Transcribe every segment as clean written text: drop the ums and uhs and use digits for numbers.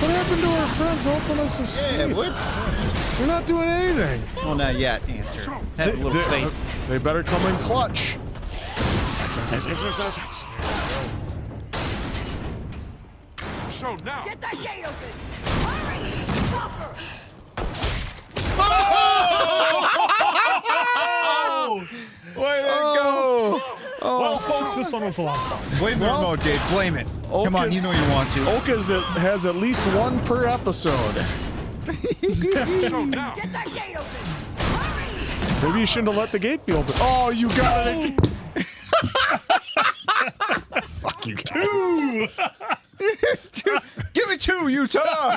What happened to our friends helping us escape? Yeah, what? We're not doing anything. Well, not yet, answer. Have a little faith. They better come in clutch. So now. Get that gate open! Hurry! Stopper! Way to go! Well, folks, this one was a lot of fun. Blame the remote, Dave. Blame it. Come on, you know you want to. Has at least one per episode. So now. Get that gate open! Hurry! Maybe you shouldn't have let the gate be open. Oh, you got it. Fuck you guys. Give me 2, Utah!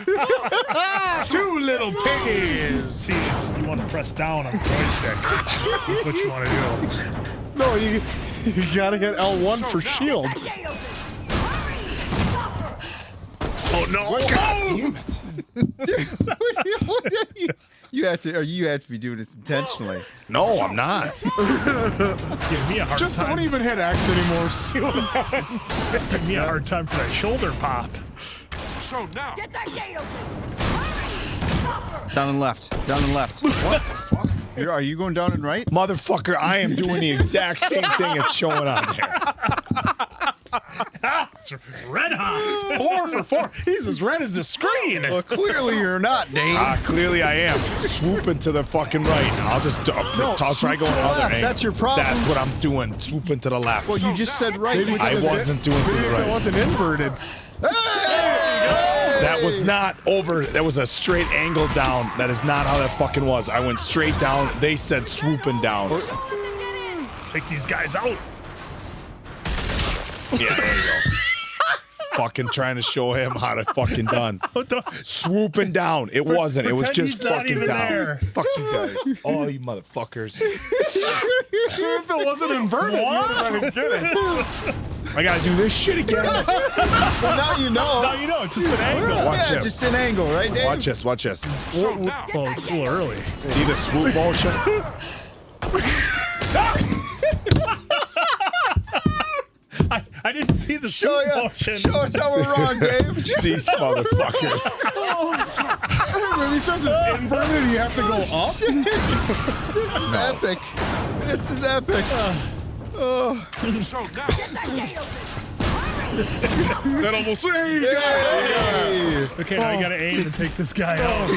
2 little piggies. See, you want to press down on the joystick. That's what you want to do. No, you gotta hit L1 for shield. Get that gate open! Hurry! Stopper! Oh, no. God damn it. You have to be doing this intentionally. No, I'm not. Give me a hard Just time. don't even hit X anymore. See what happens. Give me a hard time for that shoulder pop. So now. Get that gate open! Hurry! Stopper! Down and left. Down and left. What the fuck? Are you going down and right? Motherfucker, I am doing the exact same thing it's showing on there. It's red hot. 4 for 4. He's as red as the screen. Well, clearly you're not, Dave. Clearly I am. Swooping to the fucking right. I'll just try going other left. angle. That's your problem. That's what I'm doing. Swooping to the left. Well, you just said right. I wasn't doing to the right. It wasn't inverted. That was not over. That was a straight angle down. That is not how that fucking was. I went straight down. They said swooping down. Take these guys out. Yeah, there you go. Fucking trying to show him how to fucking done. Swooping down. It wasn't. It was Pretend just he's not fucking even down. there. Fuck you guys. Oh, you motherfuckers. If it wasn't inverted, you would have been kidding. I gotta do this shit again. Well, now you know. Now you know. It's just an angle. Watch Yeah, this. just an angle, right, Dave? Watch this. Watch this. So now. Well, it's a little early. See the swoop motion? I didn't see the Show swoop ya. motion. Show us how we're wrong, Dave. These motherfuckers. When he says it's inverted, you have to go up? This is epic. This is epic. So now. Get that gate open! Hurry! That almost. Hey. Okay, now you gotta aim and take this guy out.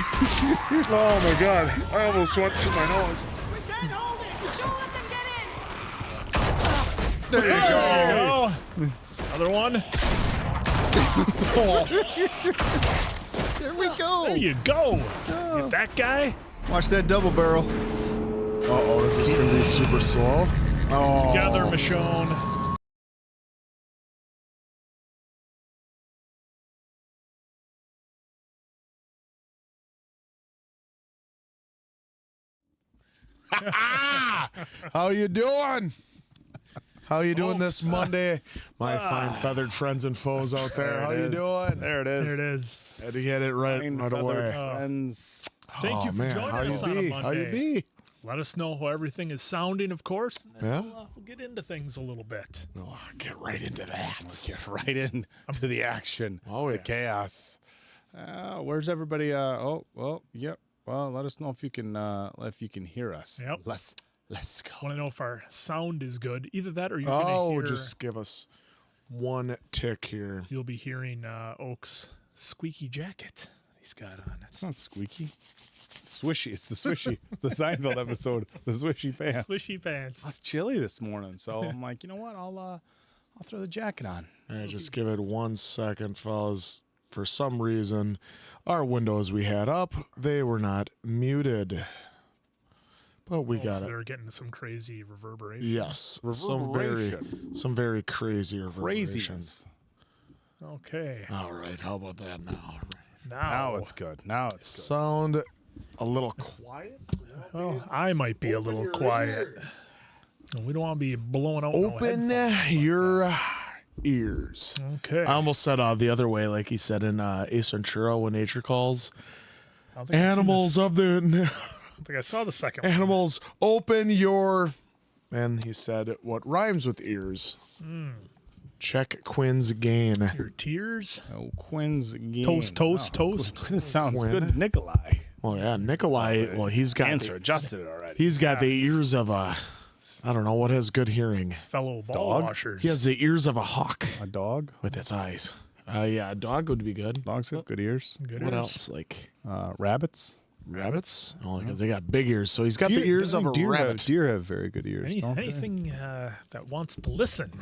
Oh my god. I almost went through my nose. We can't hold it! Don't let them get in! There you go. There you go. Another one. There we go. There you go. Get that guy. Watch that double barrel. Uh-oh, is this gonna be super slow? Oh. Together, Michonne. How you doing? How you doing this Monday? My fine feathered friends and foes out there. How you doing? There it is. There it is. Had to get it right away. Friends. Thank you for man, joining how us on a you be? Monday. How you be? Let us know how everything is sounding, of course. And then Yeah. we'll get into things a little bit. Oh, get right into that. Get right into the action. Oh, yeah. The chaos. Where's everybody? Yep. Well, let us know if you can hear us. Yep. Let's go. Want to know if our sound is good? Either that, or you're gonna Oh, hear. just give us one tick here. You'll be hearing Oak's squeaky jacket he's got on. It's not squeaky. It's swishy. It's the swishy. The Seinfeld episode. The swishy pants. Swishy pants. It's chilly this morning, so I'm like, you know what? I'll throw the jacket on. Yeah, just give it 1 second, fellas. For some reason, our windows we had up, they were not muted. But we got it. They're getting some crazy reverberation. Yes, Reverberation. some very crazy reverberations. Craziness. Okay. All right, how about that now? Now it's good. Now it's good. Sound a little quiet. Well, I might be a little quiet. We don't want to be blowing out. Open your ears. Okay. I almost said the other way, like he said in Ace Ventura, When Nature Calls. I don't think I've seen Animals of the this. I don't think I saw the second one. animals, open your. And he said, "What rhymes with ears? Check Quinn's gain. Your tears. Oh, Quinn's game. Toast. Quinn sounds Quinn. good. Nikolai. Well, yeah, Nikolai. Well, he's got Answer adjusted it already. he's got the ears of a. I don't know what has good hearing. Fellow ball washers. He has the ears of a hawk A dog. with its eyes. Yeah, a dog would be good. Dogs have good ears. Good What ears. else? Like Rabbits. rabbits? Oh, because they got big ears. So he's got the ears of a deer rabbit. Deer have very good ears. don't they? Anything that wants to listen.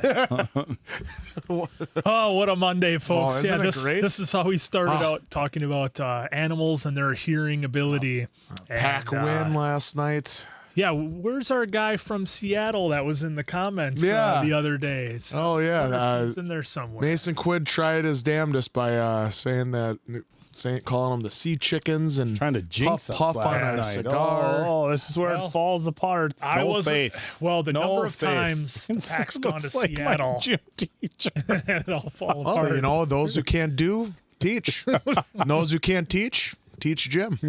Oh, what a Monday, folks. isn't it this, great? this is how we started out talking about animals and their hearing ability. Pack And, win last night. Yeah, where's our guy from Seattle that was in the comments Yeah. the other day? So Oh yeah, he's in there somewhere. Mason Quid tried his damnedest by calling them the sea chickens and Trying to jinx us puff on last a night. cigar. Oh, this is where Well, it falls apart. I No wasn't- faith. Well, the No number of faith. times the pack's gone to Looks like my Seattle gym teacher. and it all fall Well, apart. you know, those who can't do, teach. And those who can't teach Jim.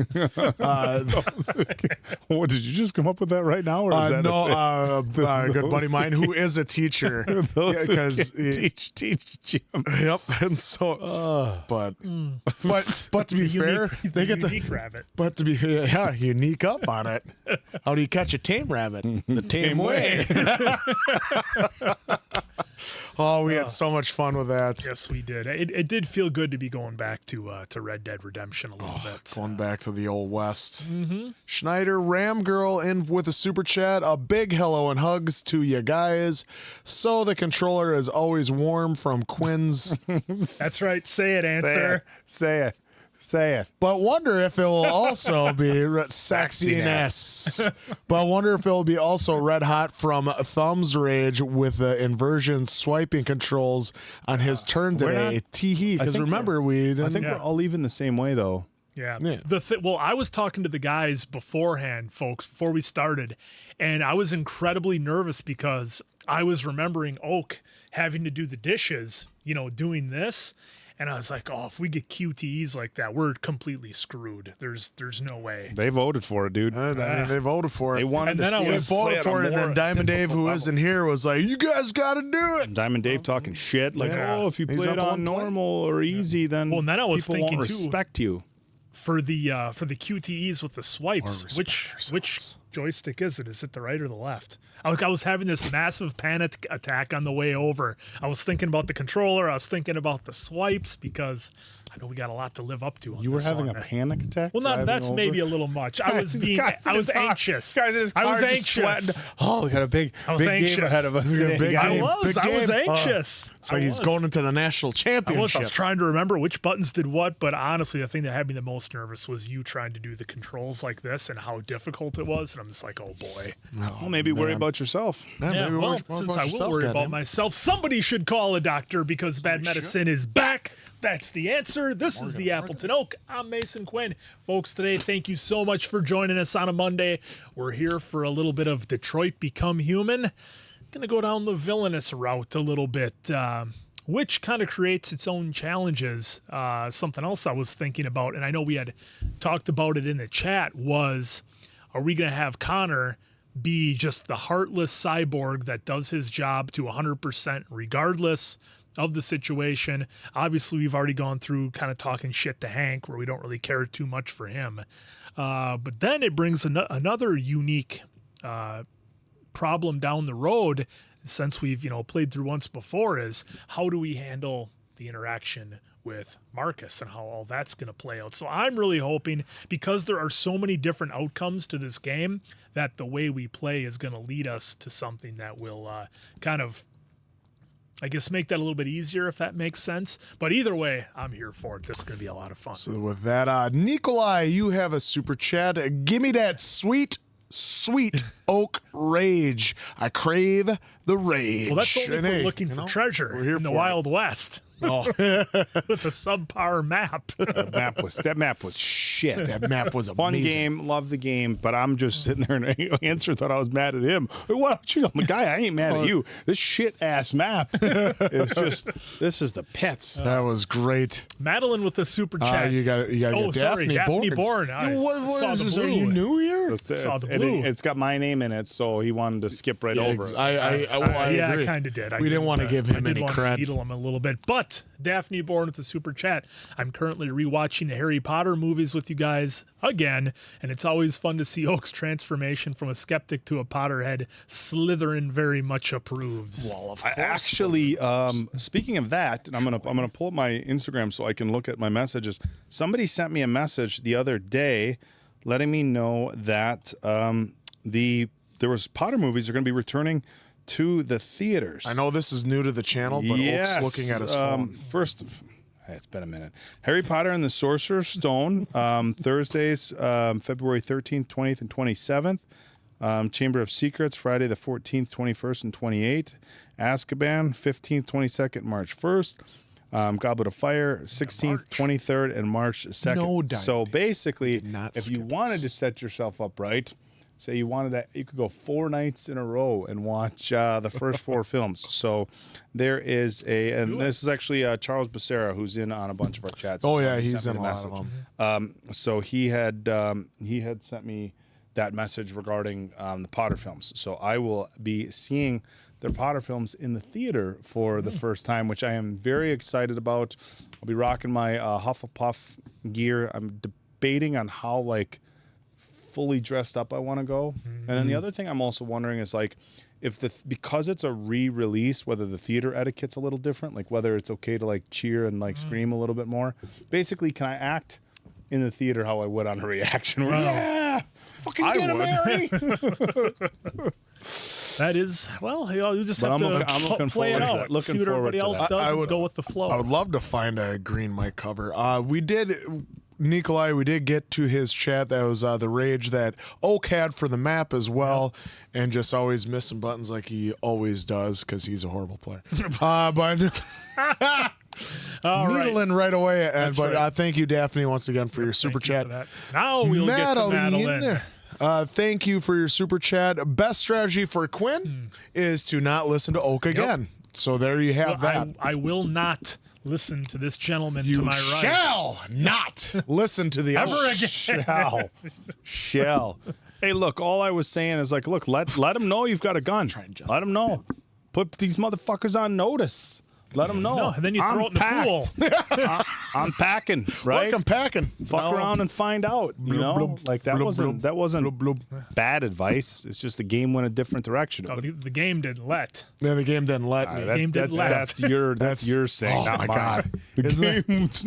What, did you just come up with that right now, or is that No, a thing? a good buddy of mine who is a teacher. Those who Because can't teach Jim. yep, and so, but to be fair, the they get unique the. rabbit. But to be unique up on it. How do you catch a tame rabbit? The tame way. Oh, we had so much fun with that. Yes, we did. It did feel good to be going back to Red Dead Redemption a little bit. Going back to the old West. Schneider Ram Girl in with a super chat. A big hello and hugs to you guys. So the controller is always warm from Quinn's. That's right. Say it, answer. Say it. But wonder if it will also be sexiness. But wonder if it will be also red hot from Thumbs Rage with the inversion swiping controls on his turn today. Teehee. Because think remember, we I didn't. think we're all leaving the same way, though. Yeah. Yeah. Well, I was talking to the guys beforehand, folks, before we started, and I was incredibly nervous because I was remembering Oak having to do the dishes, doing this. And I was like, oh, if we get QTEs like that, we're completely screwed. There's no way. They voted for it, dude. I mean, they voted for it. They wanted And to then I see was us play voted at for a it, and then more Diamond Dave, difficult who level. isn't here, was like, "You guys got to do it." Diamond Dave talking shit like, Yeah. oh, if you He's play not it the on one playing. normal or easy, then Well, and then I was people won't thinking, too, respect you. For the QTEs with the swipes, which joystick is it? Is it the right or the left? I was having this massive panic attack on the way over. I was thinking about the controller. I was thinking about the swipes because I know we got a lot to live up to. On You were this having one. a panic attack? Well, driving that's over? maybe a little much. I was anxious. Guys in his car I was just anxious. sweating. Oh, we got a big I was game anxious. ahead of us We got a today. big guys. game. I was game. anxious. It's like he's going into the national I championship. was trying to remember which buttons did what, but honestly, the thing that had me the most nervous was you trying to do the controls like this and how difficult it was. And I'm just like, oh boy. Well, maybe worry about yourself. Man, Yeah, maybe well, worry since about I will yourself, worry about goddamn. myself, somebody should call a doctor because bad medicine is back. That's the answer. This is the Appleton Oak. I'm Mason Quinn. Folks, today, thank you so much for joining us on a Monday. We're here for a little bit of Detroit Become Human. Going to go down the villainous route a little bit, which kind of creates its own challenges. Something else I was thinking about, and I know we had talked about it in the chat, was are we going to have Connor be just the heartless cyborg that does his job to 100% regardless of the situation? Obviously, we've already gone through kind of talking shit to Hank where we don't really care too much for him. But then it brings another unique problem down the road, since we've played through once before, is how do we handle the interaction with Markus and how all that's going to play out. So I'm really hoping, because there are so many different outcomes to this game, that the way we play is going to lead us to something that will kind of, I guess, make that a little bit easier, if that makes sense. But either way, I'm here for it. This is going to be a lot of fun. So with that, Nikolai, you have a super chat. Give me that sweet oak rage. I crave the rage. Well, that's only And if we're hey, looking for treasure we're here in the for it. Wild West. Oh, with a subpar map. That map was shit. that map was Fun amazing. game, love the game, but I'm just sitting there and Answer thought I was mad at him. What? I'm a guy, I ain't mad at you. This shit ass map. It's just, this is the pits. That was great. Madeline with the super chat. You got Oh, sorry, Daphne Bourne. I What saw is the this? blue. Are you new here? Saw the blue. It's got my name in it, so he wanted to skip right over it. I Yeah, agree. I kind of did. We didn't want to give him any I credit. did needle him a little bit. But Daphne Bourne with the super chat. I'm currently rewatching the Harry Potter movies with you guys again, and it's always fun to see Oak's transformation from a skeptic to a Potterhead. Slytherin very much approves. Well, of I actually, speaking of that, and I'm gonna pull up my Instagram so I can look at my messages. Somebody sent me a message the other day, letting me know that there was Potter movies are going to be returning to the theaters. I know this is new to the channel, but Oak's looking at his phone. First, it's been a minute. Harry Potter and the Sorcerer's Stone, Thursdays, February 13th, 20th, and 27th. Chamber of Secrets, Friday the 14th, 21st, and 28th. Azkaban, 15th, 22nd, March 1st. Goblet of Fire, 16th, 23rd, and March 2nd. No doubt. So basically, Not if you skip wanted this. to set yourself up right, say you wanted that, you could go 4 nights in a row and watch the first 4 films. So there is and this is actually Charles Becerra, who's in on a bunch of our chats. Oh So yeah, he he's sent in me a the lot of message. them. So he had sent me that message regarding the Potter films. So I will be seeing their Potter films in the theater for the first time, which I am very excited about. I'll be rocking my Hufflepuff gear. I'm debating on how fully dressed up I want to go. And then the other thing I'm also wondering is if because it's a re-release, whether the theater etiquette's a little different, whether it's okay to cheer and scream a little bit more. Basically, can I act in the theater how I would on a reaction? Yeah, fucking get him, Harry. That is, well, you just But have I'm to looking play it forward to out. that. Looking See what forward everybody to else that. does I is would- go with the flow. I would love to find a green mic cover. We did get to his chat. That was the rage that Oak had for the map as well, and just always missing buttons like he always does because he's a horrible player. But All right. needling right away. But right. thank you, Daphne, once again for your super Thank you chat. for that. Now we'll get to Madeline. Thank you for your super chat. Best strategy for Quinn is to not listen to Oak again. So there you have that. I will not listen to this gentleman to my right. Shall not listen to the Ever other. again. Shell. Hey, look, all I was saying is look, let them know you've got a gun. Let them know. Put these motherfuckers on notice. Let them know. No, and then you throw it in the pool. I'm packing, right? Look, I'm packing. Fuck around and find out. You know, blub, that blub, wasn't blub, blub. bad advice. It's just the game went a different direction. Oh, the game didn't let. Yeah, the game didn't let me. game didn't let. That's your saying, Oh not my mine. God. The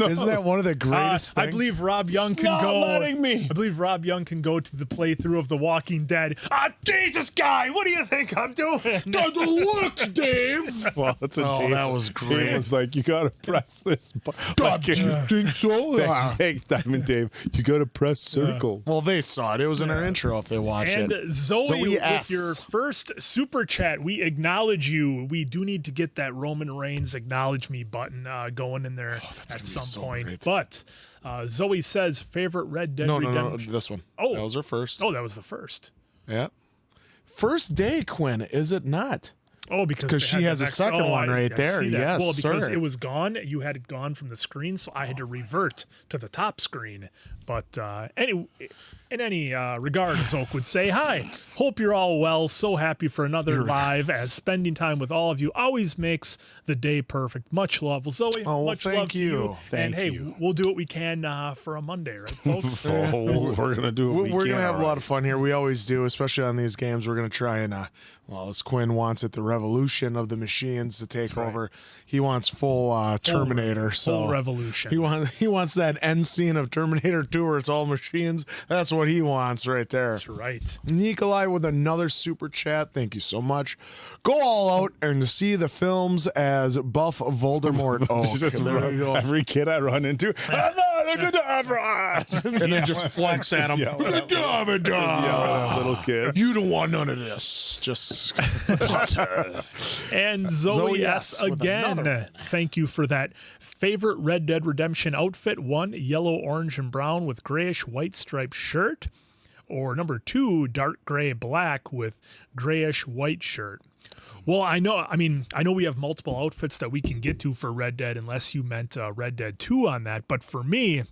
Isn't that one of the greatest I things? believe Rob Young can not go. letting me. I believe Rob Young can go to the playthrough of The Walking Dead. Jesus, guy, what do you think I'm doing? Look, Dave. Well, that's what Oh, Dave, that was Dave great. was like, you gotta press this. God, do you think so? Thanks, Diamond Dave. You gotta press circle. Well, they saw it. It was in our intro if they watch And it. Zoe, with S. your first super chat, we acknowledge you. We do need to get that Roman Reigns acknowledge me button going in there at gonna be some so point. great. But Zoe says favorite Red Dead No, Redemption. this one. Oh. That was her first. Oh, that was the first. Yeah. First day, Quinn, is it not? Oh, because 'Cause they she had has the a next- second oh, one right I there. see that. Yes, well, because sir. it was gone. You had it gone from the screen, so I had to revert to the top screen. But in any regard, as Oak would say, hi. Hope you're all well. So happy for another live, as spending time with all of you always makes the day perfect. Much love. Well, Zoe, Oh, well, much thank love to you. you. Thank and hey, you. we'll do what we can for a Monday, right, folks? Oh, we're gonna do what We're going to have a lot of fun here. We always do, especially on these games. We're going to try and, as Quinn wants it, the revolution of the machines to take over. He wants full Terminator. Full so revolution. He wants that end scene of Terminator 2 where it's all machines. That's what he wants right there. That's right. Nikolai with another super chat. Thank you so much. Go all out and see the films as Buff Voldemort. Oh, Just there we go. every kid I run into. I'm not and then just flex at him. Yell at that little kid. You don't want none of this. Just butter. And Zoe Zoe S. S. with another again. one. Thank you for that. Favorite Red Dead Redemption outfit? 1, yellow, orange, and brown with grayish white striped shirt. Or number 2, dark gray, black with grayish white shirt. Well, I know we have multiple outfits that we can get to for Red Dead, unless you meant Red Dead 2 on that. But for me,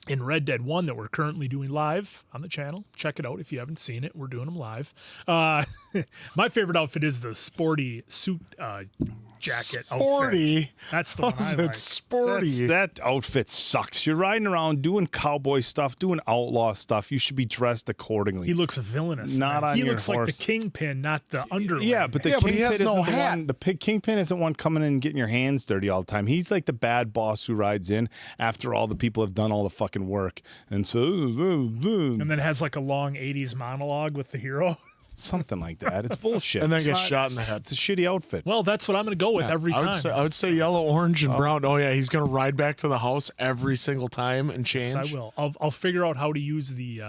in Red Dead 1 that we're currently doing live on the channel, check it out if you haven't seen it. We're doing them live. My favorite outfit is the sporty suit jacket Sporty? outfit. That's the one I How's like. it sporty? That outfit sucks. You're riding around doing cowboy stuff, doing outlaw stuff. You should be dressed accordingly. He looks villainous. Not man. on He your looks horse. like the kingpin, not the underling. Yeah, but the Yeah, but he kingpin has isn't no the hat. one. The kingpin isn't one coming in and getting your hands dirty all the time. He's like the bad boss who rides in after all the people have done all the fucking work, and so And then has like a long 80s monologue with the hero. something like that. It's bullshit. And then It's gets not- shot in the head. It's a shitty outfit. Well, that's what I'm going to go with every time. I would say yellow, orange, and brown. Oh yeah, he's gonna ride back to the house every single time and change. Yes, I will. I'll figure out how to use the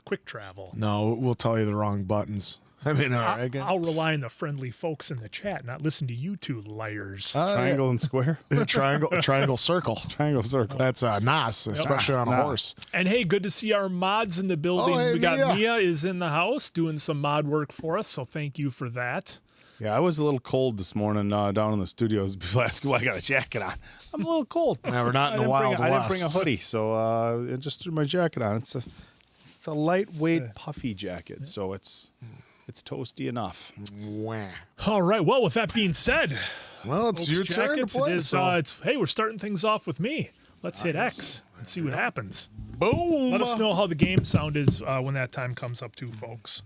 quick travel. No, we'll tell you the wrong buttons. I mean, all right, guys. I'll rely on the friendly folks in the chat, not listen to you two liars. Triangle and square. triangle, circle. Triangle circle. That's Nas, especially on a Nas. horse. And hey, good to see our mods in the building. Oh, hey, we got Mia. Mia is in the house doing some mod work for us, so thank you for that. Yeah, I was a little cold this morning down in the studios. People ask why I got a jacket on. I'm a little cold. Yeah, we're not in the I Wild didn't bring a West. hoodie, so I just threw my jacket on. It's a lightweight, puffy jacket, so it's toasty enough. Wah. All right. Well, with that being said, Well, it's folks, your turn to jackets, play. it is, so. hey, we're starting things off with me. Let's hit X and see what happens. Boom. Let us know how the game sound is when that time comes up too, folks.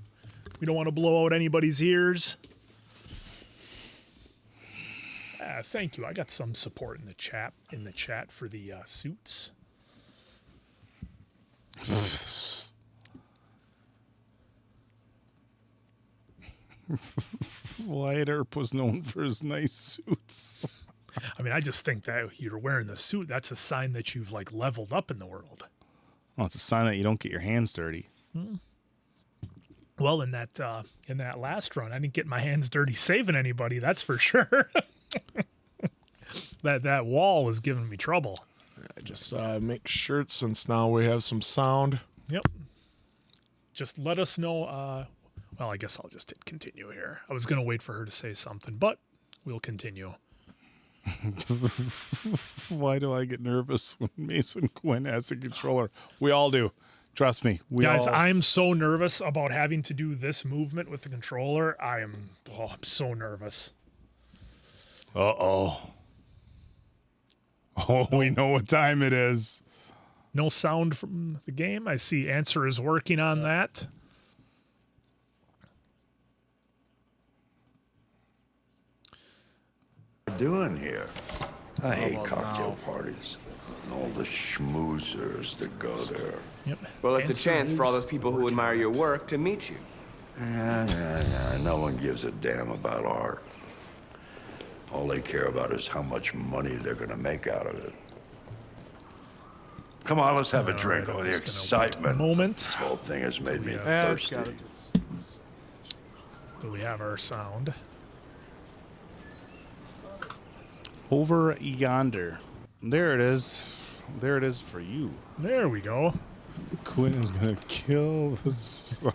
We don't want to blow out anybody's ears. Thank you. I got some support in the chat for the suits. Wyatt Earp was known for his nice suits. I mean, I just think that you're wearing the suit. That's a sign that you've like leveled up in the world. Well, it's a sign that you don't get your hands dirty. Well, in that last run, I didn't get my hands dirty saving anybody. That's for sure. that wall is giving me trouble. Just make sure, since now we have some sound. Yep. Just let us know. Well, I guess I'll just hit continue here. I was going to wait for her to say something, but we'll continue. Why do I get nervous when Mason Quinn has a controller? We all do. Trust me. Guys, I'm so nervous about having to do this movement with the controller. I'm so nervous. Uh-oh. Oh, we know what time it is. No sound from the game. I see Answer is working on that. Doing here? I hate cocktail parties and all the schmoozers that go there. Yep. Well, it's a Answer chance for is all those people who admire your work to meet you. Yeah. No one gives a damn about art. All they care about is how much money they're gonna make out of it. Come on, let's have a drink. right, All I'm the just gonna wait a excitement. moment. This whole thing has made me Yeah, it's thirsty. gotta Do we have our sound? Over yonder. There it is. There it is for you. There we go. Quinn is going to kill the song.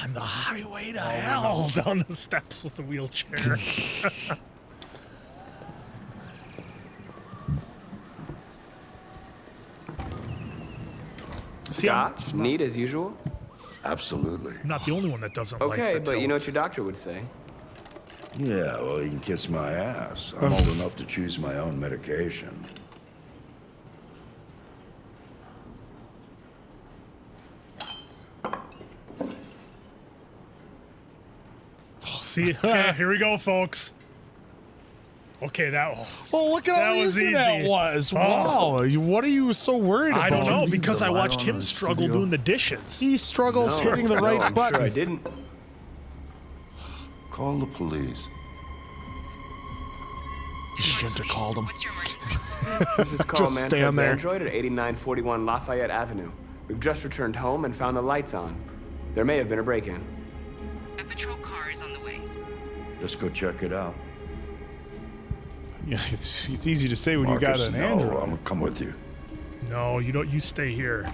On the highway to hell down the steps with the wheelchair. See, Scotch, neat as usual. Absolutely. I'm not the only one that doesn't like Okay, the but you know tilt. what your doctor would say. Yeah, well, you can kiss my ass. I'm old enough to choose my own medication. See, okay, here we go, folks. Okay, that. Well, look at That how was easy that easy. was. Wow. What are you so worried about? I don't know because I the light watched on him in the struggle studio? doing the dishes. He struggles hitting the right I'm button. sure I didn't. Call the police. You shouldn't have called him. What's your emergency? This is call Just stand Manfred's there. Android at 8941 Lafayette Avenue. We've just returned home and found the lights on. There may have been a break-in. A patrol car is on the way. Just go check it out. Yeah, it's easy to say when you got Marcus, an no, I'm Android. gonna come with you. No, you don't. You stay here.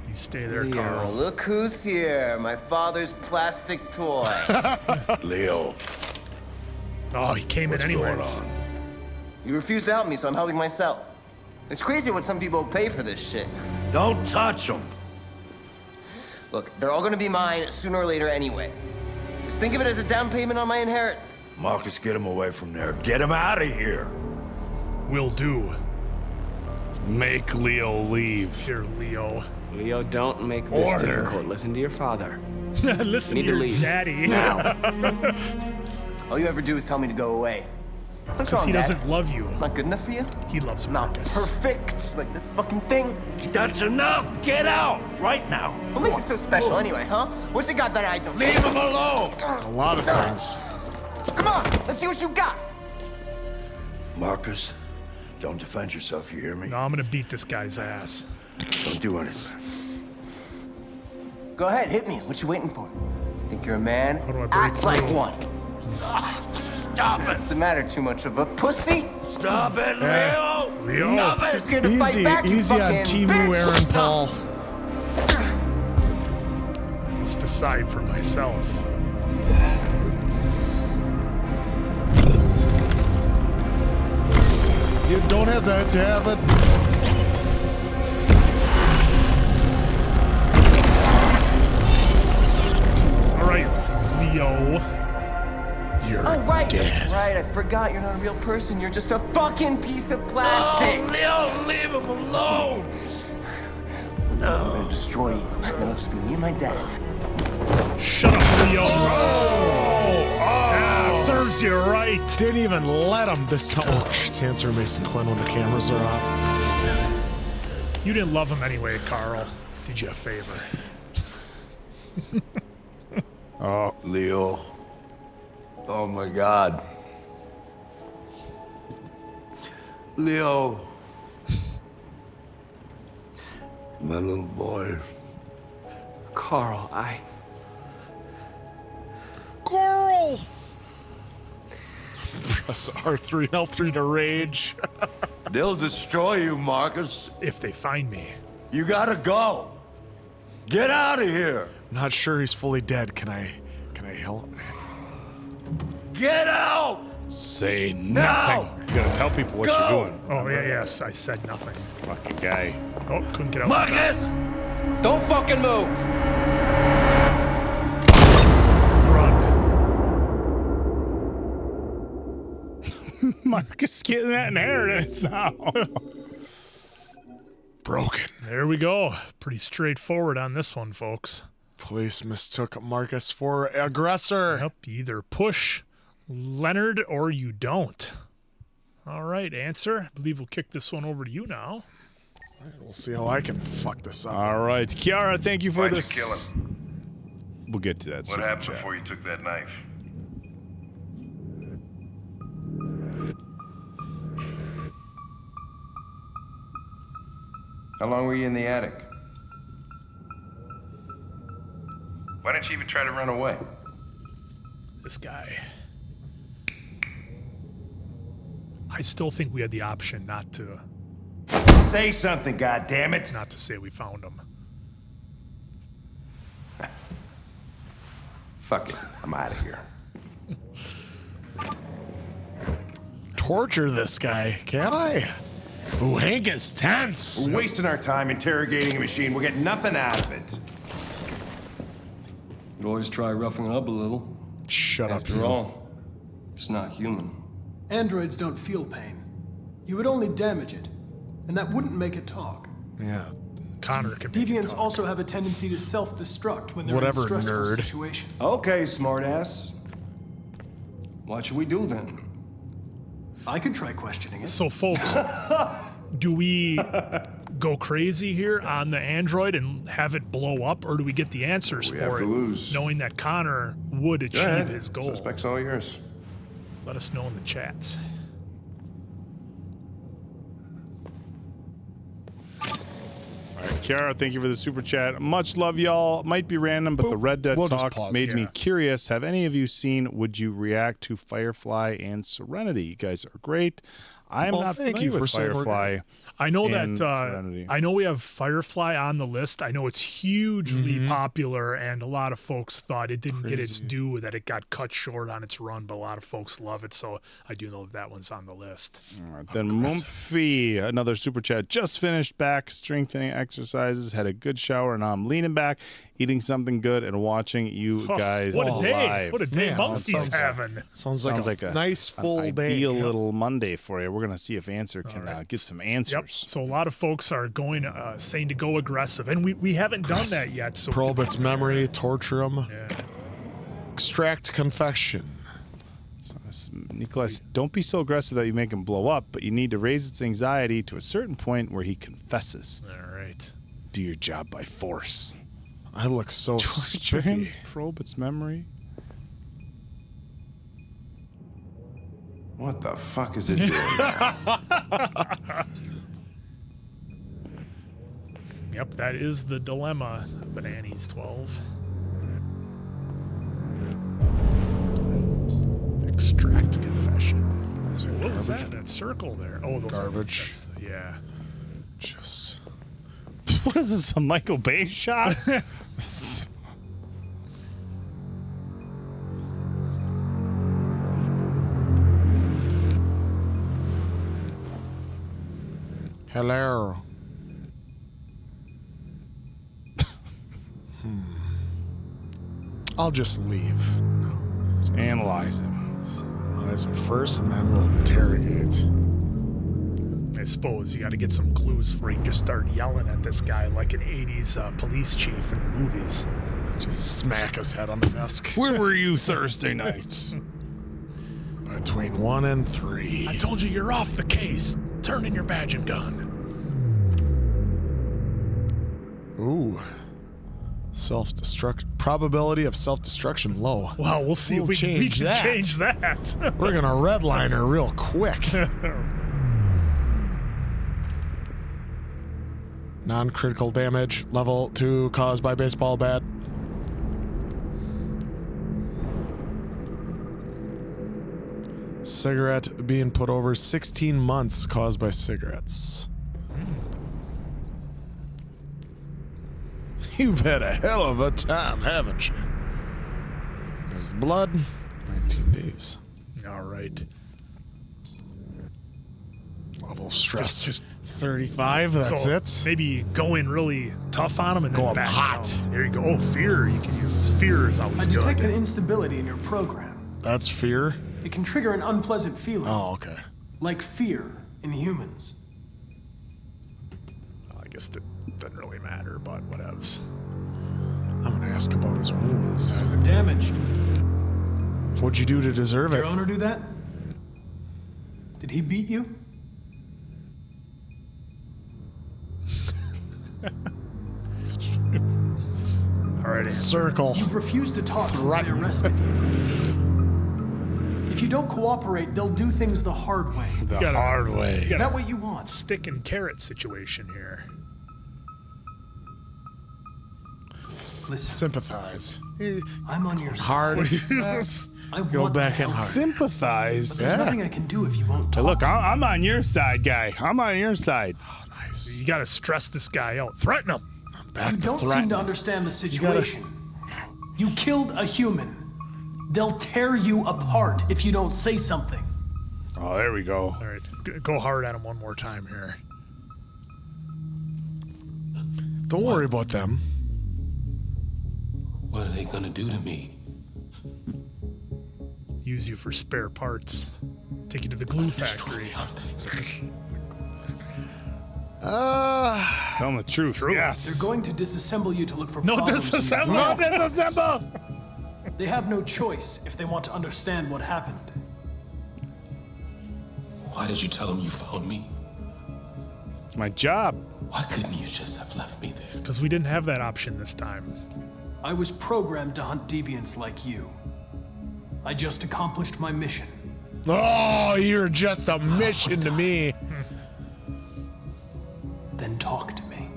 You stay there, Leo. Carl. Look who's here, my father's plastic toy. Leo, Oh, he came what's in going anyways. on? You refuse to help me, so I'm helping myself. It's crazy what some people pay for this shit. Don't touch him. Look, they're all gonna be mine sooner or later anyway. Just think of it as a down payment on my inheritance. Marcus, get him away from there. Get him out of here. Will do. Make Leo leave. Here, Leo. Leo, don't make this Order. difficult. Listen to your father. Listen Need to to your leave. daddy. All you ever do is tell me to go away. What's Because wrong, he Dad? doesn't love you. Not good enough for you? He loves Not Marcus. perfect, like this fucking thing. That's enough. Get out right now. What makes it so special anyway, huh? What's it got that I don't? Leave him alone. A lot of things. Come on, let's see what you got. Marcus, don't defend yourself. You hear me? No, I'm gonna beat this guy's ass. Don't do anything. Go ahead, hit me. What you waiting for? Think you're a man? How do I break Act like through? one. Stop it. Doesn't matter too much of a pussy. Stop it, Leo. Leo. Stop it. Too scared to fight Easy, back, you easy on fucking Timu, bitch. Aaron Paul. I must decide for myself. You don't have to have it. All right, Leo. You're Oh, right, dead. that's right. I forgot you're not a real person. You're just a fucking piece of plastic. Leo, leave him alone. I'm gonna destroy you. Then it'll just be me and my dad. Shut up, Leo. Yeah, serves you right. Didn't even let him this time. Oh, it's answer Mason Quinn when the cameras are off. You didn't love him anyway, Carl. Did you a favor? Oh, Leo. Oh my God. Leo. My little boy. Carl, Coral. Press R3 and L3 to rage. They'll destroy you, Marcus. If they find me. You gotta go. Get out of here. Not sure he's fully dead. Can I help? Get out. Say Now! nothing. You gotta tell people what Go! you're doing. Oh, yeah, yes, I said nothing. Fucking guy. Oh, couldn't get out. Marcus! Don't fucking move. Run. Marcus getting that inheritance now. Broken. There we go. Pretty straightforward on this one, folks. Police mistook Marcus for aggressor. Yep, you either push Leonard or you don't. All right, answer. I believe we'll kick this one over to you now. We'll see how I can fuck this up. All right, Kiara, thank you for Why'd you this. kill him? We'll get to that. What super happened chat. before you took that knife? How long were you in the attic? Why didn't you even try to run away? This guy. I still think we had the option not to Say something, goddammit! not to say we found him. Fuck it, I'm out of here. Torture this guy, can I? Ooh, Hank is tense. We're wasting our time interrogating a machine. We'll get nothing out of it. You always try roughing it up a little. Shut up. After all, it's not human. Androids don't feel pain. You would only damage it, and that wouldn't make it talk. Yeah. Connor can make it Deviants talk. also have a tendency to self-destruct when they're Whatever, in a stressful nerd. situation. Okay, smartass. What should we do then? I could try questioning it. So, folks, do we go crazy here on the android and have it blow up, or do we get the answers We for have it, to lose. knowing that Connor would Go achieve ahead. his goal? Suspect's all yours. Let us know in the chats. All right, Kiara, thank you for the super chat. Much love, y'all. Might be random, but the Red Dead We'll just talk pause. made me Yeah. curious. Have any of you seen Would You React to Firefly and Serenity? You guys are great. I am Well, not thank familiar you with for saying we're Firefly. I know and that Serenity. I know we have Firefly on the list. I know it's hugely popular, and a lot of folks thought it didn't get its due, that it got cut short on its run, but a lot of folks love it, so I do know that one's on the list. All right, then Mumphy, another super chat. Just finished back strengthening exercises, had a good shower, and now I'm leaning back, eating something good, and watching you guys What a live. day! What a day Man, Mumphy's having. Sounds like a nice full an day. ideal little Monday for you. We're gonna see if Answer can get some answers. Yep. So a lot of folks are going, saying to go aggressive, and we haven't done that yet. So Probe its memory, torture him, yeah. extract confession. Nicholas, don't be so aggressive that you make him blow up, but you need to raise its anxiety to a certain point where he confesses. All right. Do your job by force. I look so Torture him, spiffy. probe its memory. What the fuck is it doing now? Yep, that is the dilemma. Bananas 12. Extract confession. What was that? That circle there. Oh, those Garbage. That's yeah. Just What is this, a Michael Bay shot? hello. I'll just leave. Let's analyze him. Analyze him first, and then we'll interrogate. I suppose you got to get some clues before you can just start yelling at this guy like an 80s police chief in the movies. Just smack his head on the desk. Where were you Thursday night? Between 1 and 3. I told you you're off the case. Turn in your badge and gun. Ooh. Self-destruct. Probability of self-destruction low. Well, we'll see if we can change that. We're going to redline her real quick. Non-critical damage. Level 2 caused by baseball bat. Cigarette being put over 16 months caused by cigarettes. You've had a hell of a time, haven't you? There's blood. 19 days. All right. Level stress. Just 35. That's so it. Maybe go in really tough on him and Go then up back hot. down. There you go. Oh, fear you can use. Fear is always I good. detect an instability in your program. That's fear. It can trigger an unpleasant feeling, Oh, okay. like fear in humans. I guess that doesn't really matter, but whatevs. I'm gonna ask about his wounds. They're damaged. What'd you do to deserve Did it? your owner do that? Did he beat you? All right, Circle. You've refused to talk since they arrested you. If you don't cooperate, they'll do things the hard way. The hard way. Is that what you want? Stick and carrot situation here. Listen, Sympathize. I'm on your Hard. side. I Go want back to in help hard. you, Sympathize. but there's nothing I can do if you won't Hey, talk. look, I'm on your side, guy. I'm on your side. Oh, nice. You got to stress this guy out. Threaten him. Back You to don't seem threaten. to understand the situation. You killed a human. They'll tear you apart if you don't say something. Oh, there we go. All right, go hard at him one more time here. Don't worry about them. What are they gonna do to me? Use you for spare parts. Take you to the glue factory. Tell them the truth. Yes. They're going to disassemble you to look for No problems. in your disassemble. life. No disassemble. They have no choice if they want to understand what happened. Why did you tell them you found me? It's my job. Why couldn't you just have left me there? Because we didn't have that option this time. I was programmed to hunt deviants like you. I just accomplished my mission. Oh, you're just a mission to me. Then talk to me.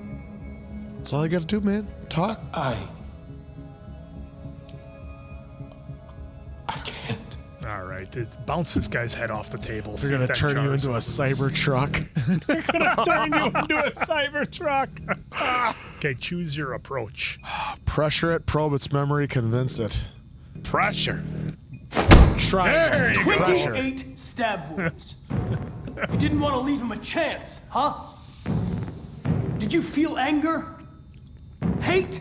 That's all I gotta do, man. Talk. I can't. All right, bounce this guy's head off the table. They're see gonna if that turn you jars into a him. cyber truck. They're gonna turn you into a cyber truck. Okay, choose your approach. Pressure it, probe its memory, convince it. Pressure. Try. There you go. 28 stab wounds. You didn't want to leave him a chance, huh? Did you feel anger? Hate?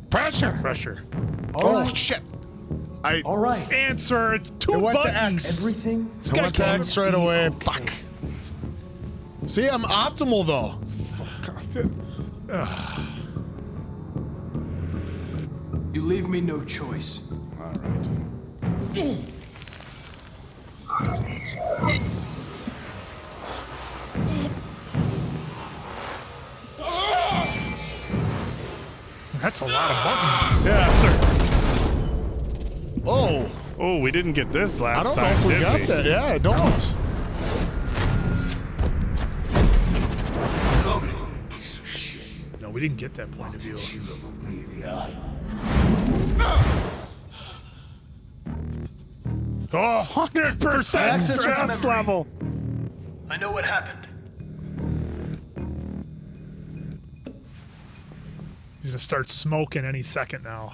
Pressure. Pressure. All Oh right. shit. All right. Answer. Two It went to buttons. X. Everything. I went to X right away. Fuck. See, I'm optimal though. You leave me no choice. All right. That's a lot of buttons. Yeah, sir. Oh. Oh, we didn't get this I last don't know time, if we did got we? that. Yeah, I don't. No, we didn't get that point of view. Oh, 100% Access its stress memory. level. I know what happened. He's gonna start smoking any second now.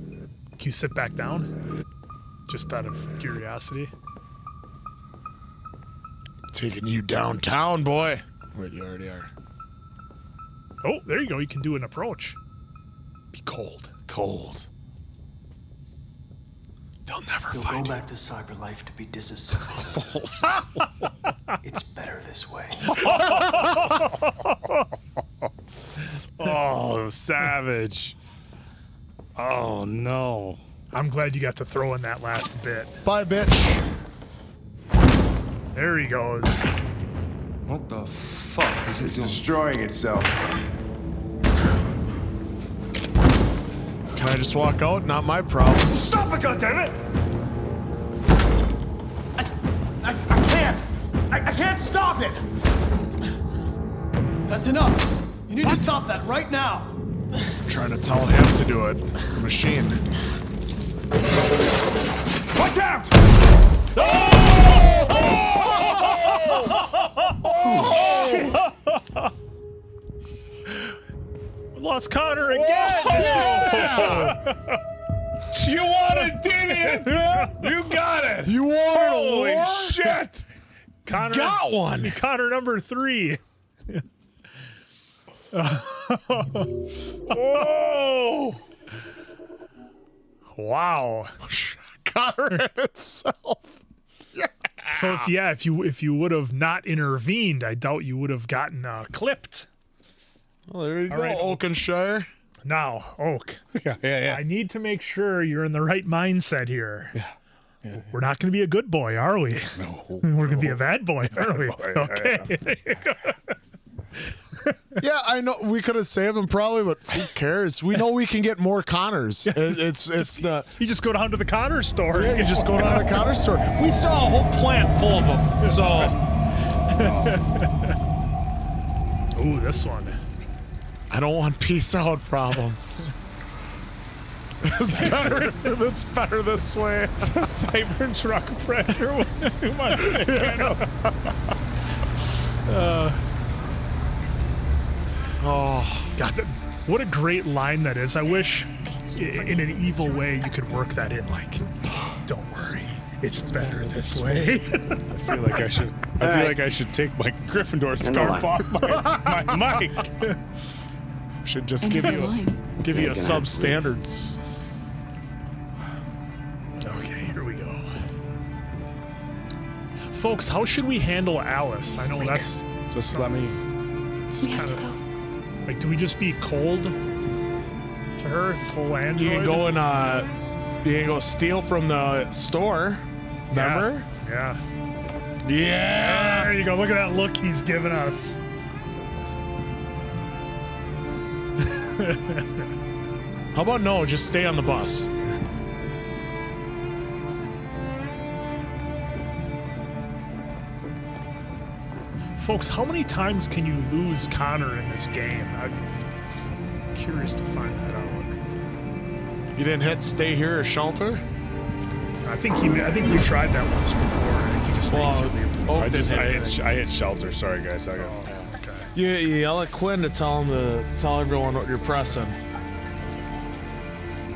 Can you sit back down? Just out of curiosity. Taking you downtown, boy. Wait, you already are. Oh, there you go. You can do an approach. Be cold. Cold. They'll never You'll find go you. back to cyber life to be disassembled. It's better this way. Oh, savage. Oh, no. I'm glad you got to throw in that last bit. Bye, bitch. There he goes. What the fuck is it destroying itself? Can I just walk out? Not my problem. Stop it, goddammit! I can't! I can't stop it! That's enough. You need to stop that right now. I'm trying to tell him to do it. The machine. Watch out! Lost Connor again. You wanted, didn't you? You got it. You wanted Holy a war? shit. Connor Got one. Connor number 3. Oh. Wow. Connor itself. So if you would have not intervened, I doubt you would have gotten clipped. Well, there you go, right. Oakenshire. Now, Oak, Yeah. I need to make sure you're in the right mindset here. Yeah. We're not going to be a good boy, are we? No. We're going to be a bad boy, are we? boy, Okay. Yeah, I know we could have saved him probably, but who cares? We know we can get more Connors. It's the You just go down to the Connor store. yeah. You just go down to the Connor store. We saw a whole plant full of them. So Ooh, this one. I don't want peace out problems. It's better this way. Cybertruck pressure was too much. Oh, God, what a great line that is. I wish in an evil way you could work that in. Like, don't worry, it's better this way. I feel like I should take my Gryffindor scarf off my mic. should just give you a substandards. Okay, here we go. Folks, how should we handle Alice? I know that's Just let me. it's kind of like, do we just be cold to her, full android? You can go and you can go steal from the store. Remember? Yeah. Yeah. There you go. Look at that look he's giving us. How about no? Just stay on the bus. Folks, how many times can you lose Connor in this game? I'm curious to find that out. You didn't hit stay here or shelter? I think we tried that once before. And he just makes you leave. I hit shelter. Sorry, guys. I got. Okay. You yell at Quinn to tell everyone what you're pressing.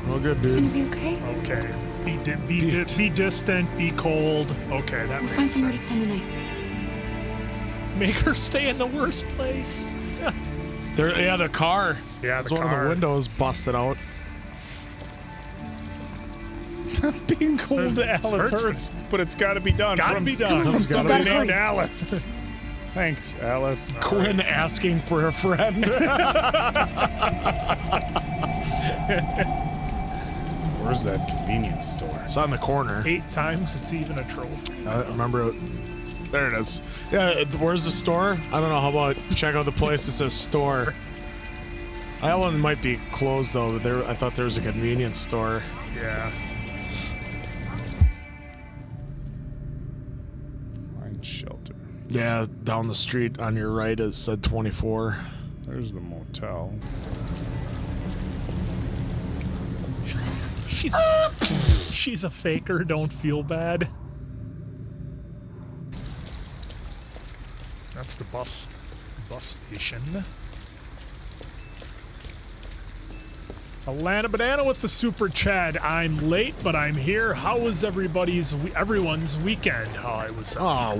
Oh, good, dude. Gonna be okay? Okay. Be distant. Be cold. Okay, that We'll makes find somewhere to sense. spend the night. Make her stay in the worst place. The car. Yeah, one of the windows busted out. Being cold to Alice hurts, but it's got to be done. Gotta be done. It's gotta be named Alice. Thanks, Alice. Quinn asking for a friend. Where's that convenience store? It's on the corner. 8 times it's even a trophy. Remember, there it is. Yeah, where's the store? I don't know. How about check out the place that says store? That one might be closed though. But I thought there was a convenience store. Yeah. Find shelter. Yeah, down the street on your right it said 24. There's the motel. She's a faker. Don't feel bad. That's the bus station. Alana Banana with the super chat. I'm late, but I'm here. How was everyone's weekend?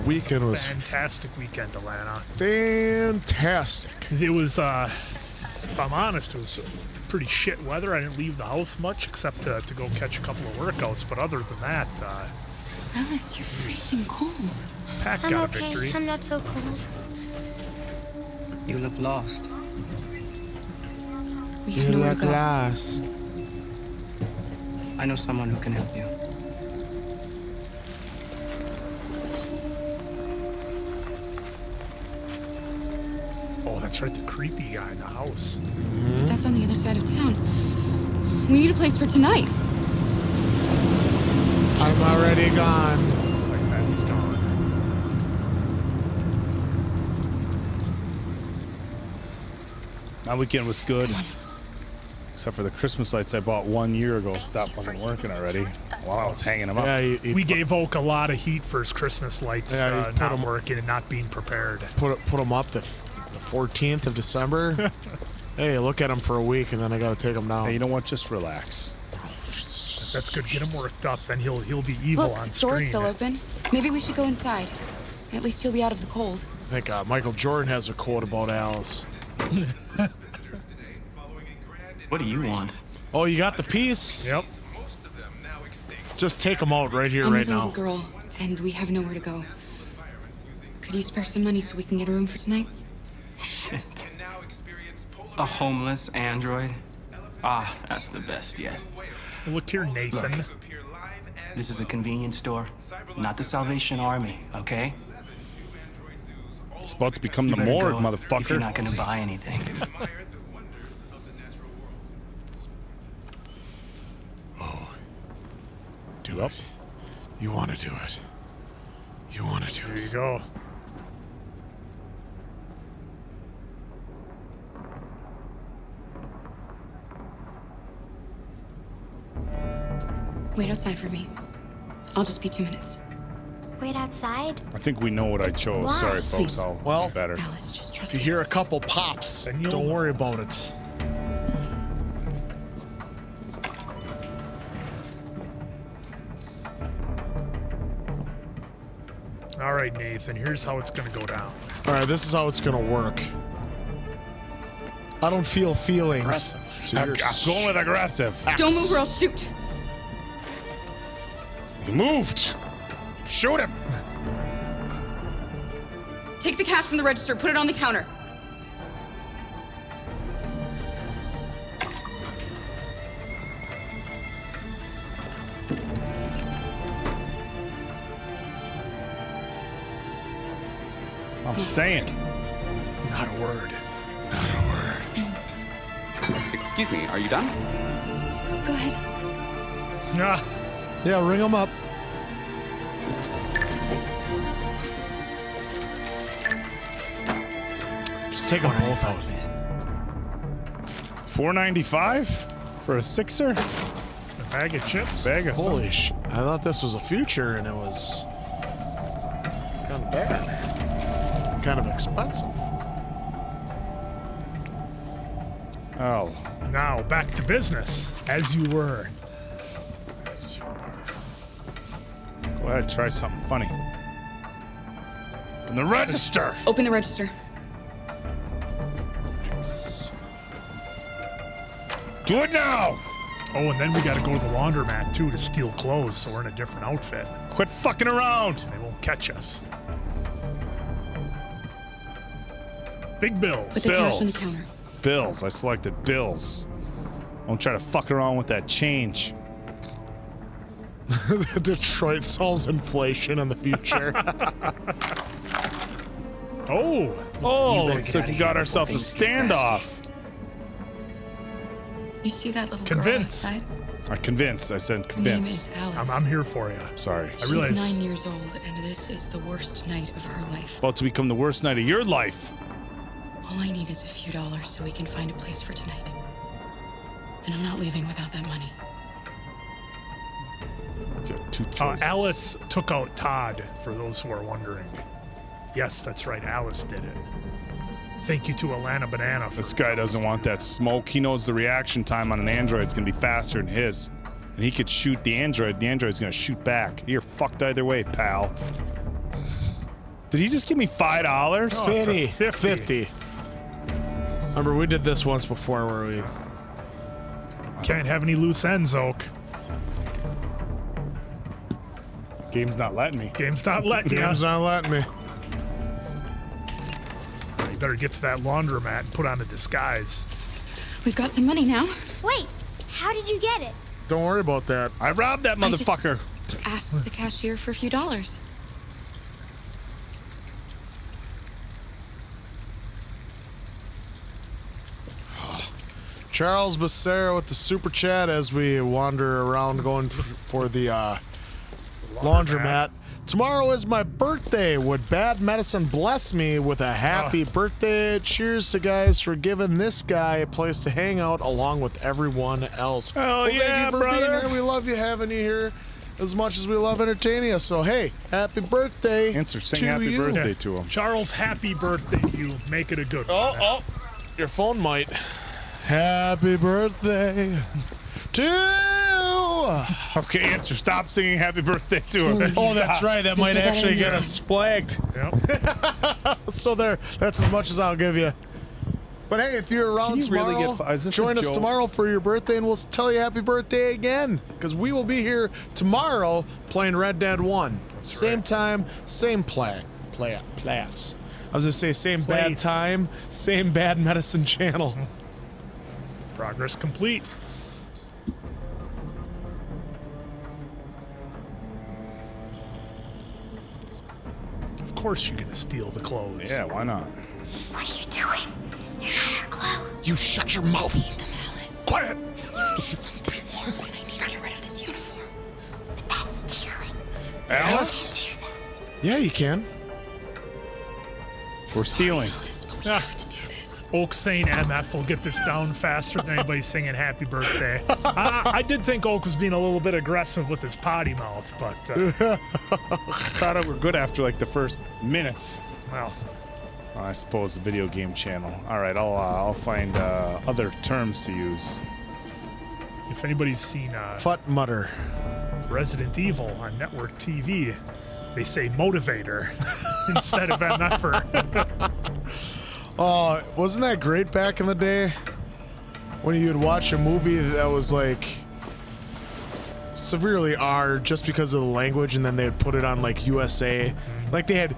Weekend was fantastic weekend, Alana. Fantastic. It was, if I'm honest, it was pretty shit weather. I didn't leave the house much except to go catch a couple of workouts. But other than that, Alice, you're freezing cold. Pat I'm got okay. a victory. I'm not so cold. You look lost. We have nowhere to go. Last. I know someone who can help you. Oh, that's right, the creepy guy in the house. But that's on the other side of town. We need a place for tonight. I'm already gone. It's like that, he's gone. My weekend was good. Except for the Christmas lights I bought 1 year ago. Stopped fucking working already. While I was hanging them up. Yeah, we gave Oak a lot of heat for his Christmas lights not them, working and not being prepared. Put them up the 14th of December. Hey, look at them for a week, and then I got to take them down. Hey, you know what? Just relax. That's good. Get him worked up, then he'll be evil Look, on the store's screen. still open. Maybe we should go inside. At least you'll be out of the cold. I think Michael Jordan has a quote about Alice. What do you want? Oh, you got the piece? Yep. Just take them out right here, I'm right with a now. little girl, and we have nowhere to go. Could you spare some money so we can get a room for tonight? Shit. A homeless android? Ah, that's the best yet. Look here, Nathan. Look, this is a convenience store, not the Salvation Army, okay? It's about to become You the better morgue, go motherfucker. if you're not gonna buy anything. Do it. You want to do it. You want to do it. There you go. Wait outside for me. I'll just be 2 minutes. Wait outside? I think we know what I chose. Why? Sorry, folks. Please. I'll be better. Alice, just trust If you me. hear a couple pops, don't worry about it. All right, Nathan, here's how it's going to go down. All right, this is how it's going to work. I don't feel feelings. Aggressive. So I'm going with aggressive. Don't move or I'll shoot. He moved. Shoot him. Take the cash from the register, put it on the counter. I'm staying. Not a word. Not a word. Excuse me, are you done? Go ahead. Ah, Yeah, ring them up. Just take them both out. $4.95 for a sixer? A bag of chips. Bag of Holy sh! I thought this was a future, and it was kind of bad, kind of expensive. Oh. Now back to business, as you were. Go ahead, try something funny. From the register. Open the register. Do it now. Oh, and then we got to go to the laundromat too to steal clothes, so we're in a different outfit. Quit fucking around. They won't catch us. Big bills. Put the cash on the counter. Bills. I selected bills. Don't try to fuck around with that change. Detroit solves inflation in the future. Oh, looks like we got ourselves a standoff. You see that little Convince. girl outside? I'm convinced. I said Her name convinced. is Alice. I'm here for you. Sorry. I realize. She's 9 years old, and this is the worst night of her life. About to become the worst night of your life. All I need is a few dollars so we can find a place for tonight. And I'm not leaving without that money. Got two choices. Alice took out Todd, for those who are wondering. Yes, that's right. Alice did it. Thank you to Alana Banana. This guy doesn't want that smoke. He knows the reaction time on an android is going to be faster than his. And he could shoot the android. The android's going to shoot back. You're fucked either way, pal. Did he just give me $5? Oh, 50. Remember, we did this once before where we... Can't have any loose ends, Oak. Game's not letting me. Game's not letting you. Game's not letting me. You better get to that laundromat and put on a disguise. We've got some money now. Wait, how did you get it? Don't worry about that. I robbed that motherfucker. Ask the cashier for a few dollars. Charles Becerra with the super chat as we wander around going for the laundromat. Tomorrow is my birthday. Would bad medicine bless me with a happy birthday? Cheers to guys for giving this guy a place to hang out along with everyone else. Oh, thank yeah, you for brother. being here. We love you having you here as much as we love entertaining you. So, hey, happy birthday. Answer, sing to happy you. birthday to him. Charles, happy birthday to you. Make it a good one. Oh, your phone might. Happy birthday to... Okay, answer. Stop singing happy birthday to him. Oh, that's right. That might actually get us flagged. Yep. So there, that's as much as I'll give you. But hey, if you're around Can you really tomorrow, get is this a join us joke? tomorrow for your birthday, and we'll tell you happy birthday again. Because we will be here tomorrow playing Red Dead 1. Same time, same place. I was going to say same bad Place. time, same bad medicine channel. Progress complete. Of course you're gonna steal the clothes. Yeah, why not? What are you doing? They're not our clothes. You shut your mouth. Alice. Quiet. You need something warm, and I need to get rid of this uniform. But that's stealing. Alice? Do that. Yeah, you can. We're stealing. Alice, but we have to do this. Oak saying MF will get this down faster than anybody singing happy birthday. I did think Oak was being a little bit aggressive with his potty mouth, but Thought it were good after like the first minutes. well, I suppose the video game channel. All right, I'll find other terms to use. if anybody's seen Fut mutter. Resident Evil on network TV, they say motivator instead of MFer. Oh, wasn't that great back in the day? When you'd watch a movie that was like severely R just because of the language, and then they'd put it on like USA. Like they had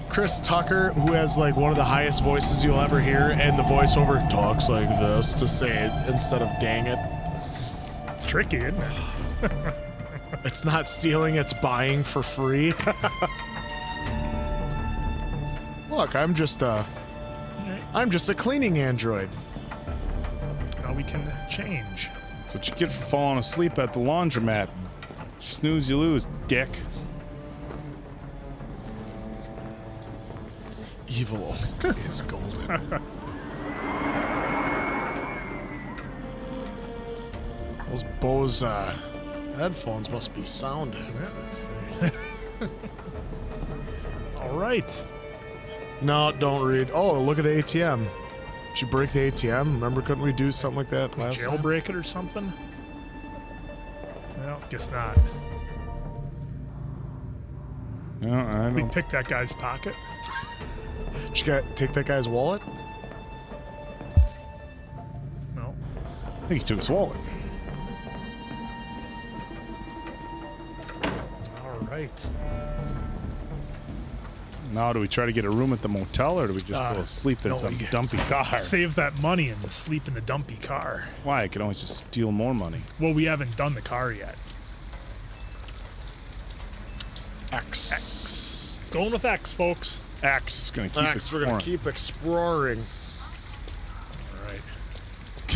Chris Tucker, who has like one of the highest voices you'll ever hear, and the voiceover talks like this to say it instead of dang it. Tricky, isn't it? It's not stealing, it's buying for free. Look, I'm just a cleaning android. Now we can change. That's what you get for falling asleep at the laundromat. Snooze, you lose, dick. Evil Oak is golden. Those Bose headphones must be sounding. All right. No, don't read. Oh, look at the ATM. Did you break the ATM? Remember, couldn't we do something like that last time? Jailbreak it or something? Well, guess not. No, I We don't. picked that guy's pocket. Did you take that guy's wallet? No. I think he took his wallet. All right. Now, do we try to get a room at the motel, or do we just go sleep in no, some we- dumpy car? Save that money and sleep in the dumpy car. Why? I could always just steal more money. Well, we haven't done the car yet. X. It's going with X, folks. X is going to keep X, we're going to keep exploring. All right.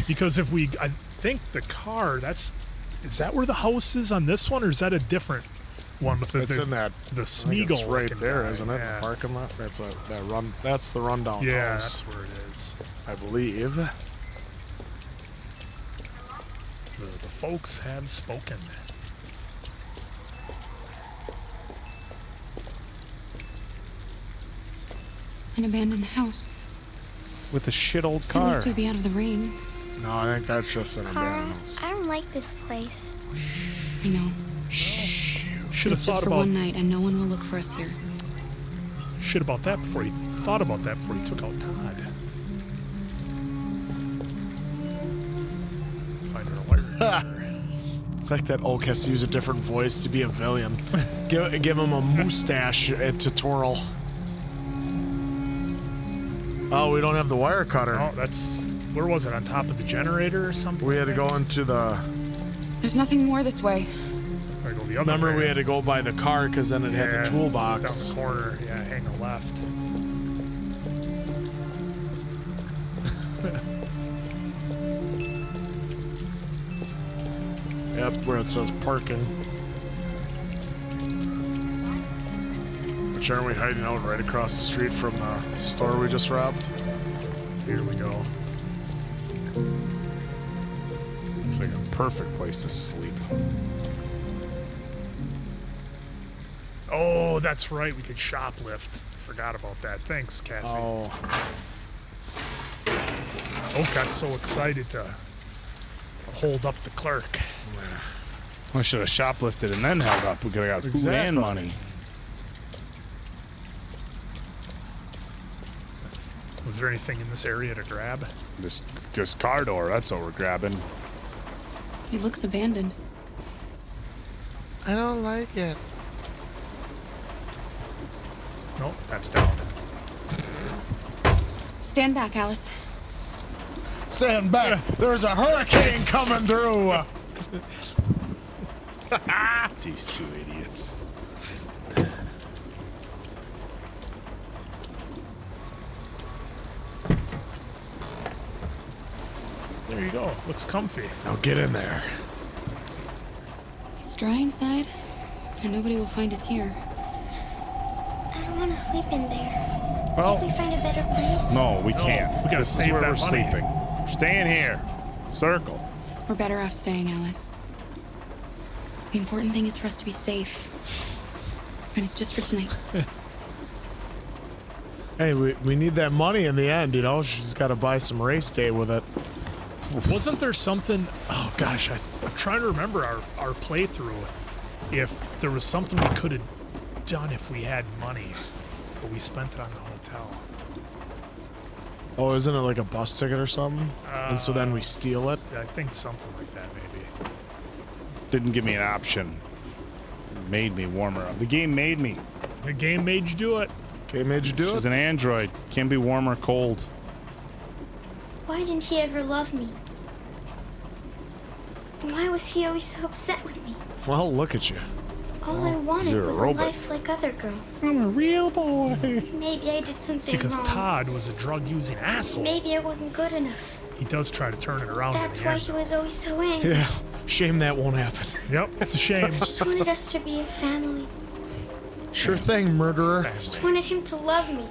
Because if we, I think the car, is that where the house is on this one, or is that a different one with It's in that. the I think Smeagol it's right looking there, guy? isn't it? Yeah. The parking lot. That's That's the rundown Yeah, house. that's where it is. I believe. The folks have spoken. An abandoned house. with a shit old At car. least we'd be out of the rain. No, I think that's just an Carl, abandoned house. I don't like this place. I know. Should have It's just thought for about one night, and no one will look for us here. shit about that before you thought about that before you took out Todd. Find her a wire. I like that Oak has to use a different voice to be a villain. give him a mustache to twirl. Oh, we don't have the wire cutter. Oh, that's where was it? On top of the generator or something? We had to go into the. There's nothing more this way. Or go the other Remember, way. we had to go by the car because then it had the toolbox. Down the corner. Yeah, hang a left. Yep, where it says parking. Which aren't we hiding out right across the street from the store we just robbed? Here we go. Looks like a perfect place to sleep. Oh, that's right. We could shoplift. Forgot about that. Thanks, Cassie. Oh. Oak got so excited to hold up the clerk. I should have shoplifted and then held up. We could have got food and money. Was there anything in this area to grab? This car door, that's what we're grabbing. It looks abandoned. I don't like it. Nope, that's down. Stand back, Alice. Stand back. There's a hurricane coming through. These two idiots. There you go. Looks comfy. Now get in there. It's dry inside, and nobody will find us here. I don't want to sleep in there. Well, Can't we find a better place? no, we can't. we gotta This is save where that we're money. sleeping. We're staying here. Circle. We're better off staying, Alice. The important thing is for us to be safe. And it's just for tonight. Hey, we need that money in the end, you know? She's got to buy some race day with it. Wasn't there something? Oh gosh, I'm trying to remember our playthrough. If there was something we could have done if we had money, but we spent it on the hotel. Oh, isn't it like a bus ticket or something? And so then we steal it? I think something like that, maybe. Didn't give me an option. It made me warmer up. The game made me. The game made you do it. Game made you do She's it? an android. Can't be warm or cold. Why didn't he ever love me? Why was he always so upset with me? Well, look at you. All I wanted you're a was a robot. life like other girls. I'm a real boy. Maybe I did something Because wrong. Todd was a drug-using asshole. Maybe I wasn't good enough. He does try to turn it around. That's in the why end. he was always so angry. Yeah. Shame that won't happen. Yep, it's a shame. I just wanted us to be a family. Sure thing, murderer. I just wanted him to love me.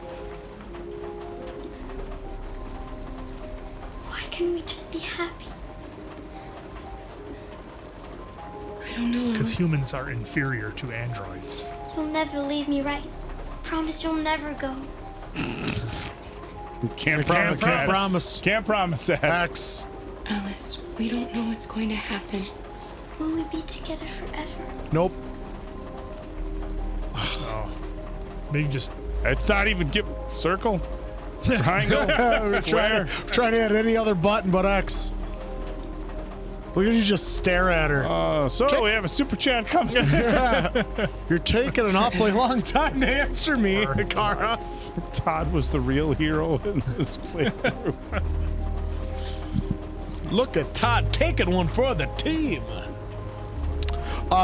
can we just be happy? I don't know. Because humans are inferior to androids. You'll never leave me, right? Promise you'll never go. Can't promise that. Can't promise that. X. Alice, we don't know what's going to happen. Will we be together forever? Nope. Oh. Maybe just... It's not even circle. Triangle. We're trying to hit any other button but X. Look at you just stare at her. So we have a super chat coming. You're taking an awfully long time to answer me, Kara. Todd was the real hero in this playthrough. Look at Todd taking one for the team.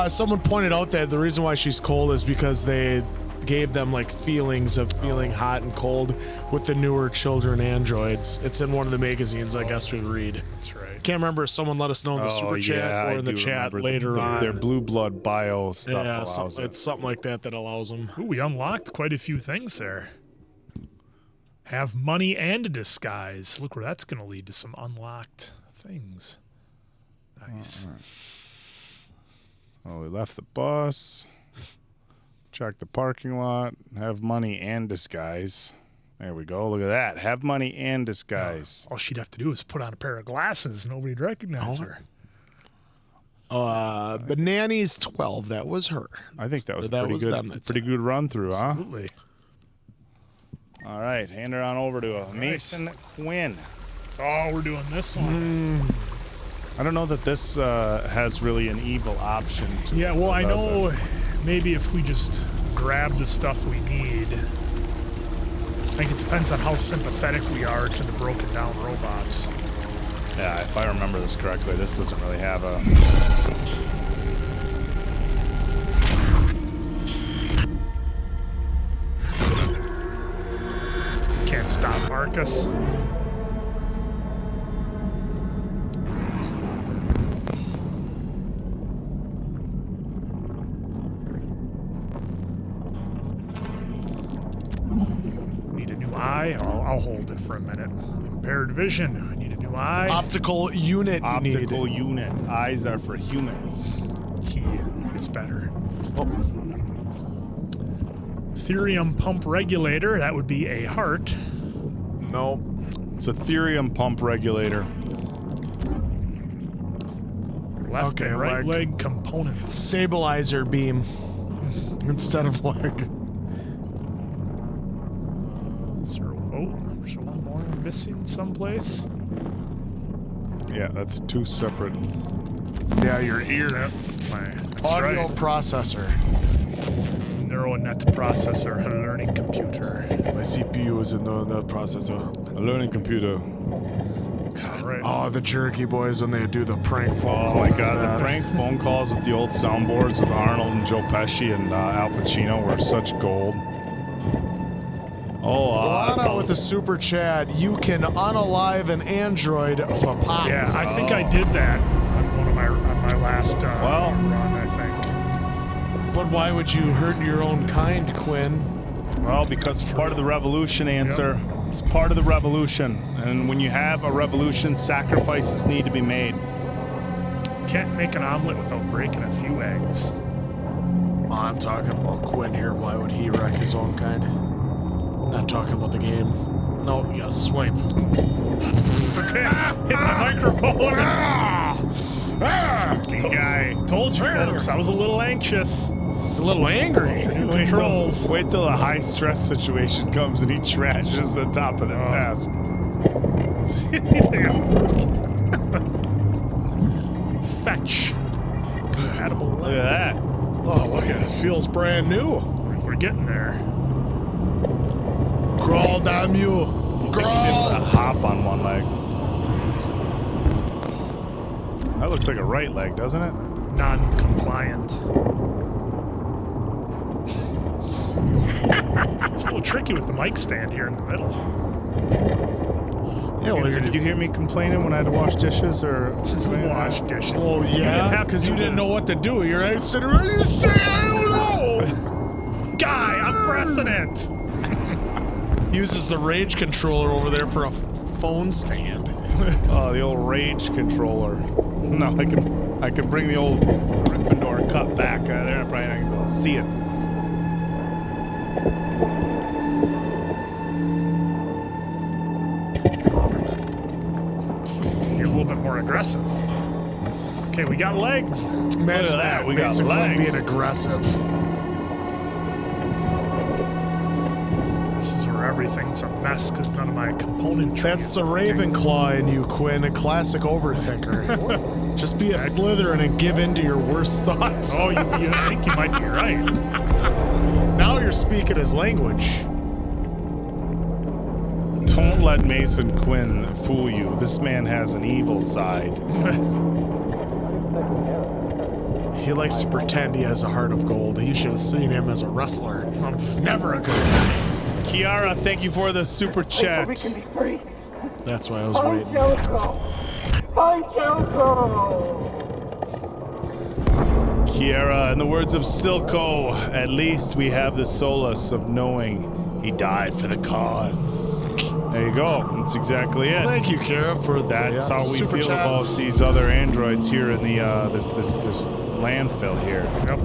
Someone pointed out that the reason why she's cold is because they gave them like feelings of feeling hot and cold with the newer children androids. It's in one of the magazines I guess we read. That's right. Can't remember if someone let us know in the super chat or in the chat later on. Their blue blood bio stuff allows it. It's something like that allows them. Ooh, we unlocked quite a few things there. Have money and a disguise. Look where that's going to lead to some unlocked things. Nice. Oh, we left the bus. Check the parking lot. Have money and disguise. There we go. Look at that. Have money and disguise. All she'd have to do is put on a pair of glasses. Nobody'd recognize her. But Nanny's 12. That was her. I think that was a pretty good run through, huh? Absolutely. All right, hand her on over to Mason Quinn. Oh, we're doing this one. I don't know that this has really an evil option. Yeah, well, I know maybe if we just grab the stuff we need. I think it depends on how sympathetic we are to the broken down robots. Yeah, if I remember this correctly, this doesn't really have a... Can't stop Markus. Need a new eye? I'll hold it for a minute. Impaired vision. I need a new eye. Optical unit. Optical unit. Eyes are for humans. Key is better. Therium pump regulator. That would be a heart. No. It's a therium pump regulator. Left and right leg components. Stabilizer beam instead of leg. Is there one more missing someplace? Yeah, that's two separate. Yeah, your ear. That's Audio right. processor. Neuronet processor, a learning computer. My CPU is a neuronet processor. A learning computer. God. Right. Oh, the jerky boys when they do the prank phone calls. Oh my God, the prank phone calls with the old soundboards with Arnold and Joe Pesci and Al Pacino were such gold. Oh, Lana with the super chat. You can unalive an android for pops. Yeah, I think I did that on my last run, I think. But why would you hurt your own kind, Quinn? Well, because it's part of the revolution, answer. Yep. It's part of the revolution. And when you have a revolution, sacrifices need to be made. Can't make an omelet without breaking a few eggs. Oh, I'm talking about Quinn here. Why would he wreck his own kind? Not talking about the game. No, you gotta swipe. Okay, hit the microphone. Guy. Told you, folks, I was a little anxious. A little angry. Controls. Wait till a high stress situation comes and he trashes the top of this desk. Fetch. Look at that. Oh, look at it. It feels brand new. We're getting there. Crawl, damn you. Crawl. A hop on one leg. That looks like a right leg, doesn't it? Non-compliant. It's a little tricky with the mic stand here in the middle. Yeah, well, did you hear me complaining when I had to wash dishes or wash dishes? Oh yeah, because you didn't know what to do. You're right. I don't know. Guy, I'm pressing it. Uses the rage controller over there for a phone stand. Oh, the old rage controller. No, I can bring the old Gryffindor cup back. They're probably not gonna be able to see it. You're a little bit more aggressive. Okay, we got legs. Imagine that. We got Mason Quinn legs. being aggressive. This is where everything's a mess because none of my componentry. That's the Ravenclaw in you, Quinn, a classic overthinker. Just be a Slytherin and give in to your worst thoughts. Oh, you think you might be right. Now you're speaking his language. Don't let Mason Quinn fool you. This man has an evil side. He likes to pretend he has a heart of gold. You should have seen him as a wrestler. Never a good guy. Kiara, thank you for the super chat. That's why I was waiting. Find Jericho! Kiara, in the words of Silco, at least we have the solace of knowing he died for the cause. There you go. That's exactly it. Thank you, Kiara, for That's how we super feel about chats. these other androids here in the this landfill here. Yep.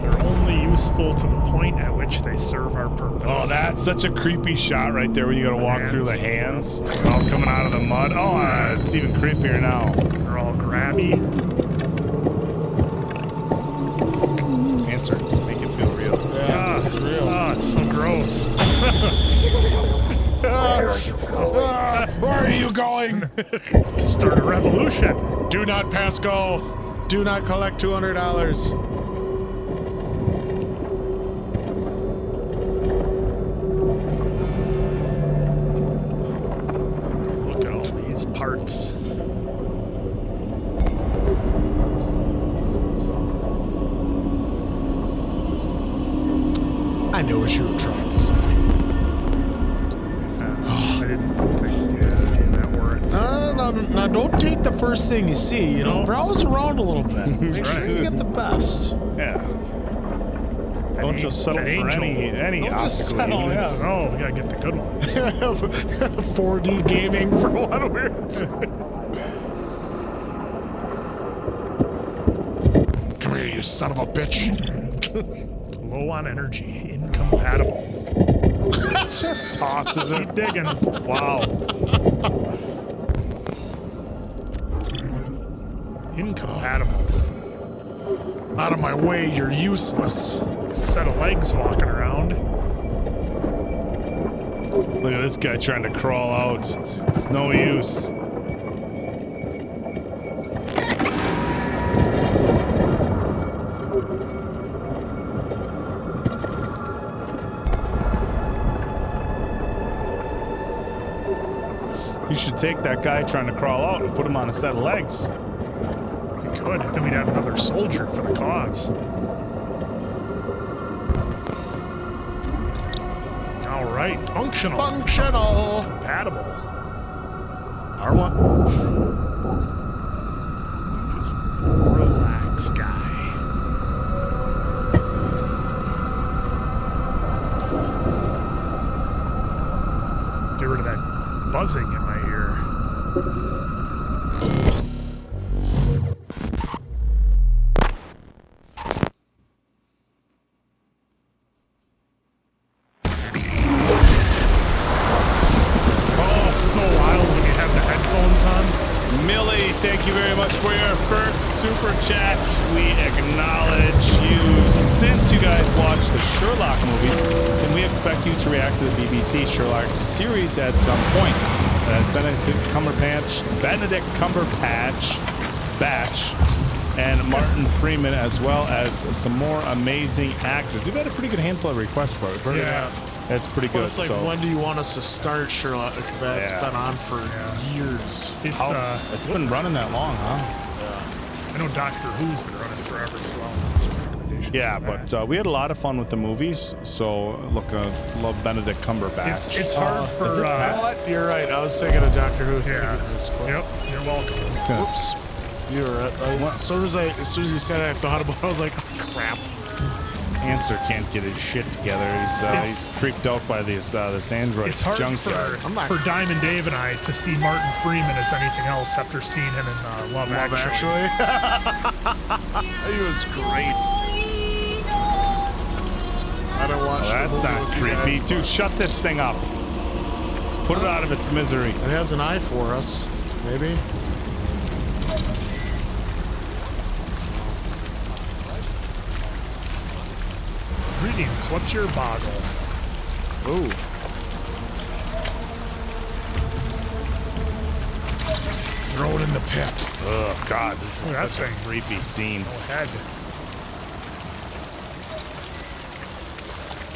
They're only useful to the point at which they serve our purpose. Oh, that's such a creepy shot right there where you gotta walk through the hands, all coming out of the mud. Oh, it's even creepier now. They're all grabby. Answer, make it feel real. Yeah, it's real. Oh, it's so gross. Where are you going? To start a revolution. Do not pass go. Do not collect $200. Look at all these parts. I knew what you were trying to say. I didn't think that worked. Now, don't take the first thing you see. You know, browse around a little bit. Make sure you get the best. Yeah. Don't just settle for any Don't just obstacle. settle, even. yeah. Oh, we gotta get the good ones. 4D gaming for what weird. Come here, you son of a bitch. Low on energy. Incompatible. Just tosses it. Keep digging. Wow. Incompatible. Out of my way, you're useless. Set of legs walking around. Look at this guy trying to crawl out. It's no use. You should take that guy trying to crawl out and put him on a set of legs. We could. Then we'd have another soldier for the cause. All right. Functional. Functional. Compatible. R1. Just relax, guy. Get rid of that buzzing in my ear. Oh, it's so wild when you have the headphones on. Millie, thank you very much for your first super chat. We acknowledge you. Since you guys watch the Sherlock movies, can we expect you to react to the BBC Sherlock series at some point? Benedict Cumberbatch, and Martin Freeman, as well as some more amazing actors. We've had a pretty good handful of requests for it. Yeah. That's pretty good. But it's like, when do you want us to start Sherlock? That's been on for years. It's been running that long, huh? Yeah. I know Doctor Who's been running forever as well. Yeah, but we had a lot of fun with the movies. So, look, love Benedict Cumberbatch. It's hard for... Is it what? You're right. I was thinking of Doctor Who. Yeah. Yep. You're welcome. You're right. As soon as you said it, I thought about it. I was like, oh, crap. Answer can't get his shit together. He's creeped out by this android It's hard junkyard. for Diamond Dave and I to see Martin Freeman as anything else after seeing him in Love Actually. He was great. I don't watch. That's not creepy. Dude, shut this thing up. Put it out of its misery. It has an eye for us, maybe. Greetings. What's your boggle? Ooh. Throw it in the pit. Oh God, this is That's such a creepy scene. Head.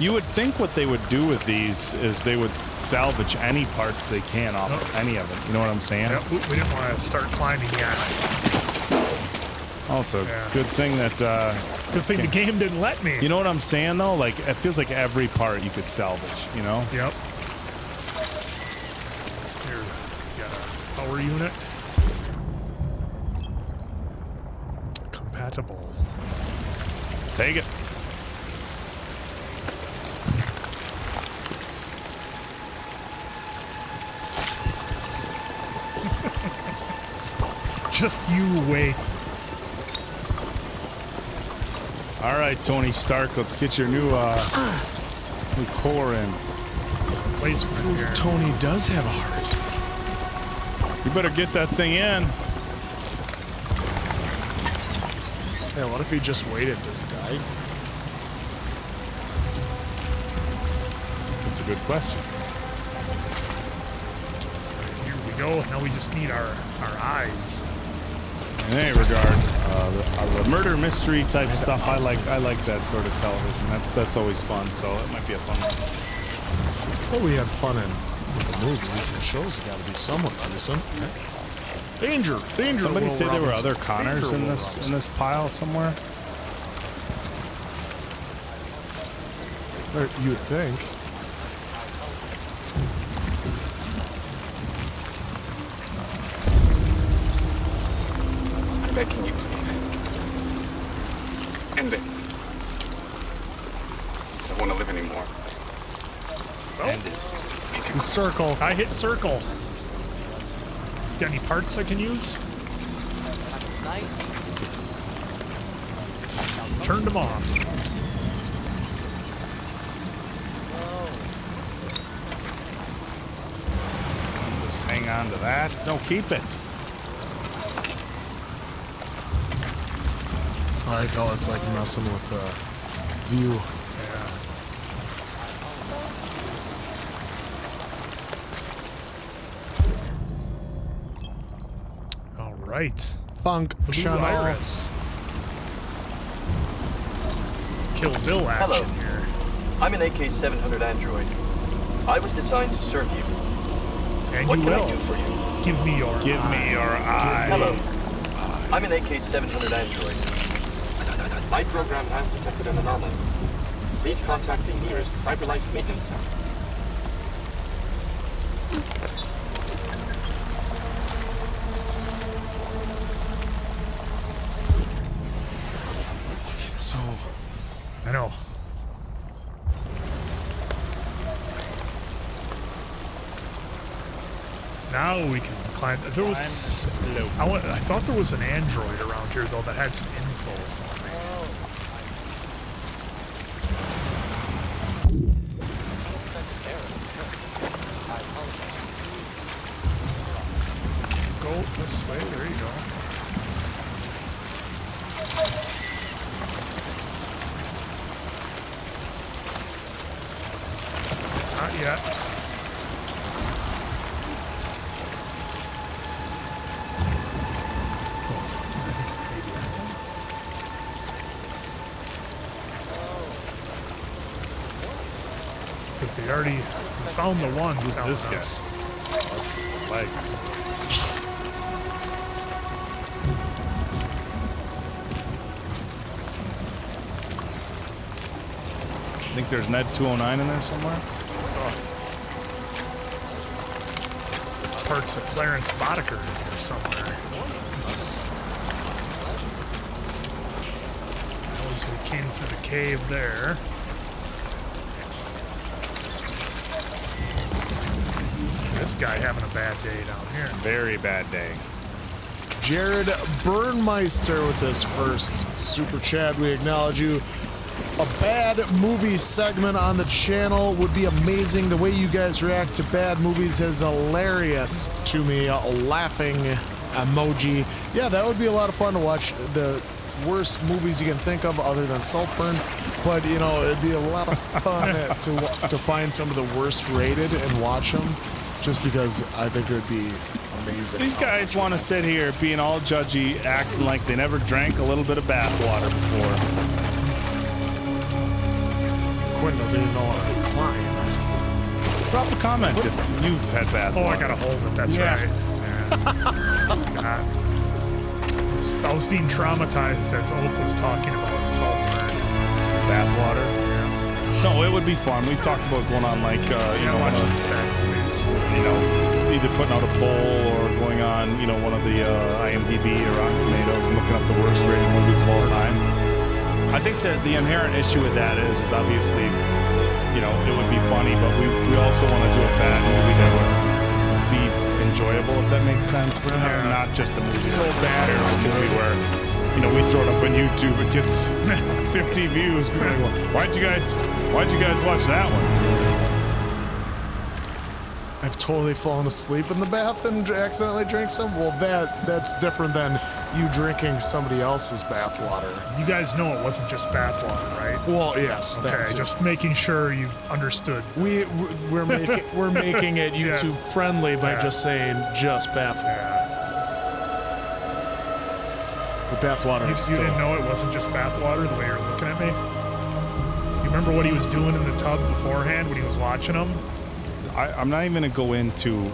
You would think what they would do with these is they would salvage any parts they can off of any of it. You know what I'm saying? Yep, we didn't want to start climbing yet. Also, good thing that. Good thing the game didn't let me. You know what I'm saying though? Like it feels like every part you could salvage. You know? Yep. Here, got a power unit. Compatible. Take it. Just you wait. All right, Tony Stark, let's get your new core in. Placement here. Tony does have a heart. You better get that thing in. Hey, what if he just waited? Does he die? That's a good question. Here we go. Now we just need our eyes. In any regard, the murder mystery type stuff, I like that sort of television. That's always fun. So it might be a fun one. Well, we had fun in the movies. The shows have got to be somewhat innocent. Danger! Danger! Somebody Will say there were Robinson. other Connors Danger, in Will this Robinson. pile somewhere. Or you'd think. Begging you, please. End it. I don't want to live anymore. End it. Circle. I hit circle. Got any parts I can use? Nice. Turned them off. Just hang on to that. No, keep it. I like how it's like messing with view. All right. Functional. Blue Iris. Kill Bill action Hello. here. I'm an AK-700 android. I was designed to serve you. And what you can will. I do for you? Give me your eye. Hello. I'm an AK-700 android. My program has detected an anomaly. Please contact the nearest CyberLife maintenance center. It's so. I know. Now we can climb. There was. I thought there was an android around here though that had some info for me. Go this way. There you go. Not yet. Because they already found the one who found this guy? us. That's just a leg. I think there's Ned 209 in there somewhere. Parts of Clarence Boddicker in here somewhere. That was So we came through the cave there. This guy having a bad day down here. Very bad day. Jared Burnmeister with this first super chat. We acknowledge you. A bad movie segment on the channel would be amazing. The way you guys react to bad movies is hilarious to me. A laughing emoji. Yeah, that would be a lot of fun to watch the worst movies you can think of other than Saltburn. But, you know, it'd be a lot of fun to find some of the worst rated and watch them. Just because I think it would be amazing. These guys want to sit here being all judgy, acting like they never drank a little bit of bathwater before. Quinn doesn't even know how to climb. Drop a comment if you've had bathwater. Oh, I gotta hold it. That's right. Yeah. I was being traumatized as Oak was talking about Saltburn. Bathwater? Yeah. No, it would be fun. We've talked about going on like, watching bad movies. Either putting out a poll or going on, one of the IMDb or Rotten Tomatoes and looking up the worst rated movies of all time. I think that the inherent issue with that is obviously, it would be funny, but we also want to do a bad movie that would be enjoyable, if that makes sense. Yeah. Not just a movie so bad it's a movie where, we throw it up on YouTube, it gets 50 views. People are like, why'd you guys watch that one? I've totally fallen asleep in the bath and accidentally drank some. Well, that's different than you drinking somebody else's bathwater. You guys know it wasn't just bathwater, right? Well, yes. Okay, just making sure you understood. We're making it YouTube friendly by just saying just bathwater. The bathwater. You didn't know it wasn't just bathwater the way you're looking at me. You remember what he was doing in the tub beforehand when he was watching them? I'm not even going to go into...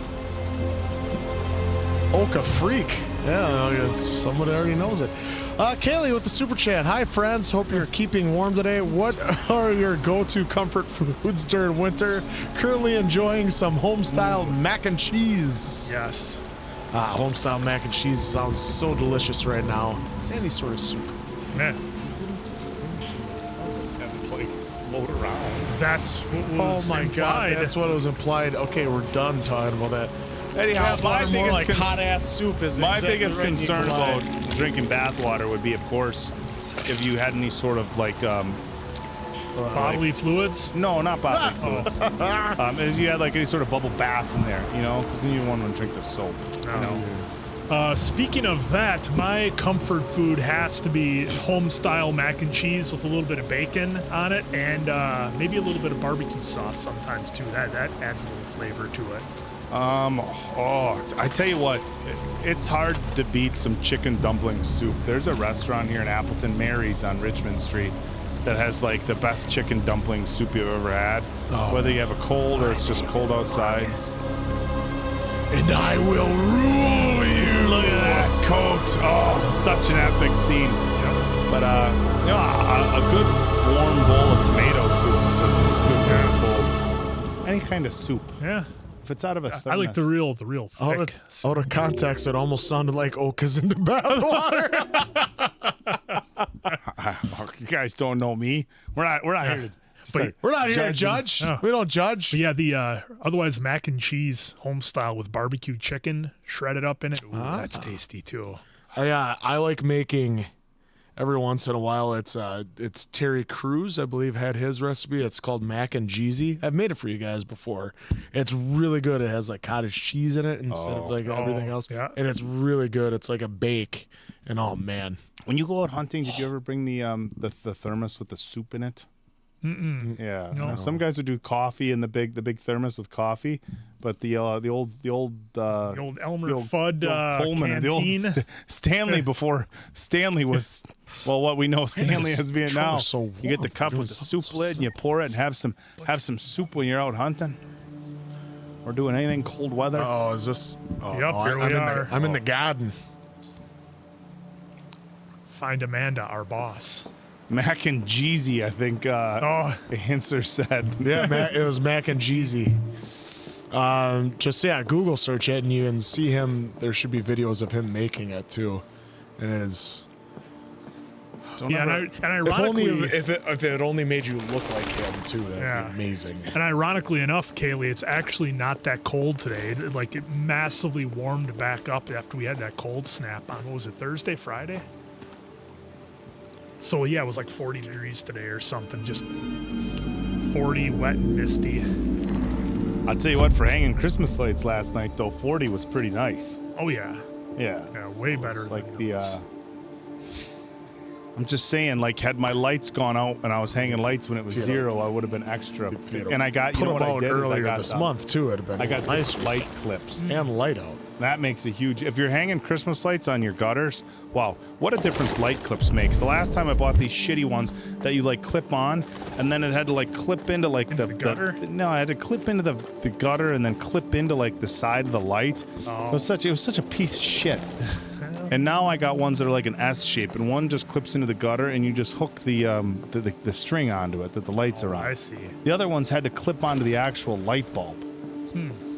Oka Freak. Yeah, I guess somebody already knows it. Kaylee with the super chat. Hi, friends. Hope you're keeping warm today. What are your go-to comfort foods during winter? Currently enjoying some home-style mac and cheese. Yes. Home-style mac and cheese sounds so delicious right now. Any sort of soup. Yeah. Float around. That's what was implied. God, that's what was implied. Okay, we're done talking about that. Anyhow, more like hot-ass soup is my exactly biggest right concern about drinking bathwater would be, of course, if you had any sort of bodily fluids? No, not bodily fluids. If you had any sort of bubble bath in there, because then you don't want to drink the soap. Speaking of that, my comfort food has to be home-style mac and cheese with a little bit of bacon on it, and maybe a little bit of barbecue sauce sometimes too. That adds a little flavor to it. I tell you what, it's hard to beat some chicken dumpling soup. There's a restaurant here in Appleton, Mary's on Richmond Street, that has the best chicken dumpling soup you've ever had. Whether you have a cold or it's just cold outside. And I will rule you. Look at that coat. Oh, such an epic scene. Yep. But a good warm bowl of tomato soup is good when it's cold. Any kind of soup. Yeah. If it's out of a thermos. I like the real thick. Out of context, it almost sounded like Oka's into bathwater. You guys don't know me. We're not here to we're not here to judge. No. We don't judge. But yeah, the otherwise mac and cheese home style with barbecue chicken shredded up in it. Ooh, that's tasty too. I like making every once in a while. It's Terry Crews, I believe, had his recipe. It's called Mac and Cheesy. I've made it for you guys before. It's really good. It has cottage cheese in it instead of everything else. Yeah. And it's really good. It's like a bake. And oh man, when you go out hunting, did you ever bring the thermos with the soup in it? Mm-mm. Yeah, no. Some guys would do coffee in the big thermos with coffee, but the old Elmer Fudd Coleman, canteen. the old Stanley before Stanley was what we know Stanley as being now. So you get the cup with the soup lid and you pour it and have some soup when you're out hunting or doing anything cold weather. Oh, is this? Oh, yep, here we are. I'm in the garden. Find Amanda, our boss. Mac and Jeezy, I think the answer said. Yeah, it was Mac and Jeezy. Google search it and you can see him. There should be videos of him making it too. And it is Yeah, and If ironically, only if it only made you look like him too, that'd be amazing. And ironically enough, Kaylee, it's actually not that cold today. It massively warmed back up after we had that cold snap on, what was it, Thursday, Friday? So yeah, it was like 40 degrees today or something, just 40, wet and misty. I'll tell you what, for hanging Christmas lights last night, though, 40 was pretty nice. Oh, yeah. Yeah. Yeah, way better. Like I'm just saying, like, had my lights gone out and I was hanging lights when it was 0, I would have been extra. And I got, you know what I did? Earlier this month, too. It'd have been I got nice light clips. and light out. That makes a huge... If you're hanging Christmas lights on your gutters, wow, what a difference light clips makes. The last time I bought these shitty ones that you, like, clip on, and then it had to, like, clip into, like, the gutter? No, I had to clip into the gutter and then clip into, like, the side of the light. Oh. It was such a piece of shit. And now I got ones that are like an S shape, and one just clips into the gutter, and you just hook the string onto it that the lights are on. I see. The other ones had to clip onto the actual light bulb.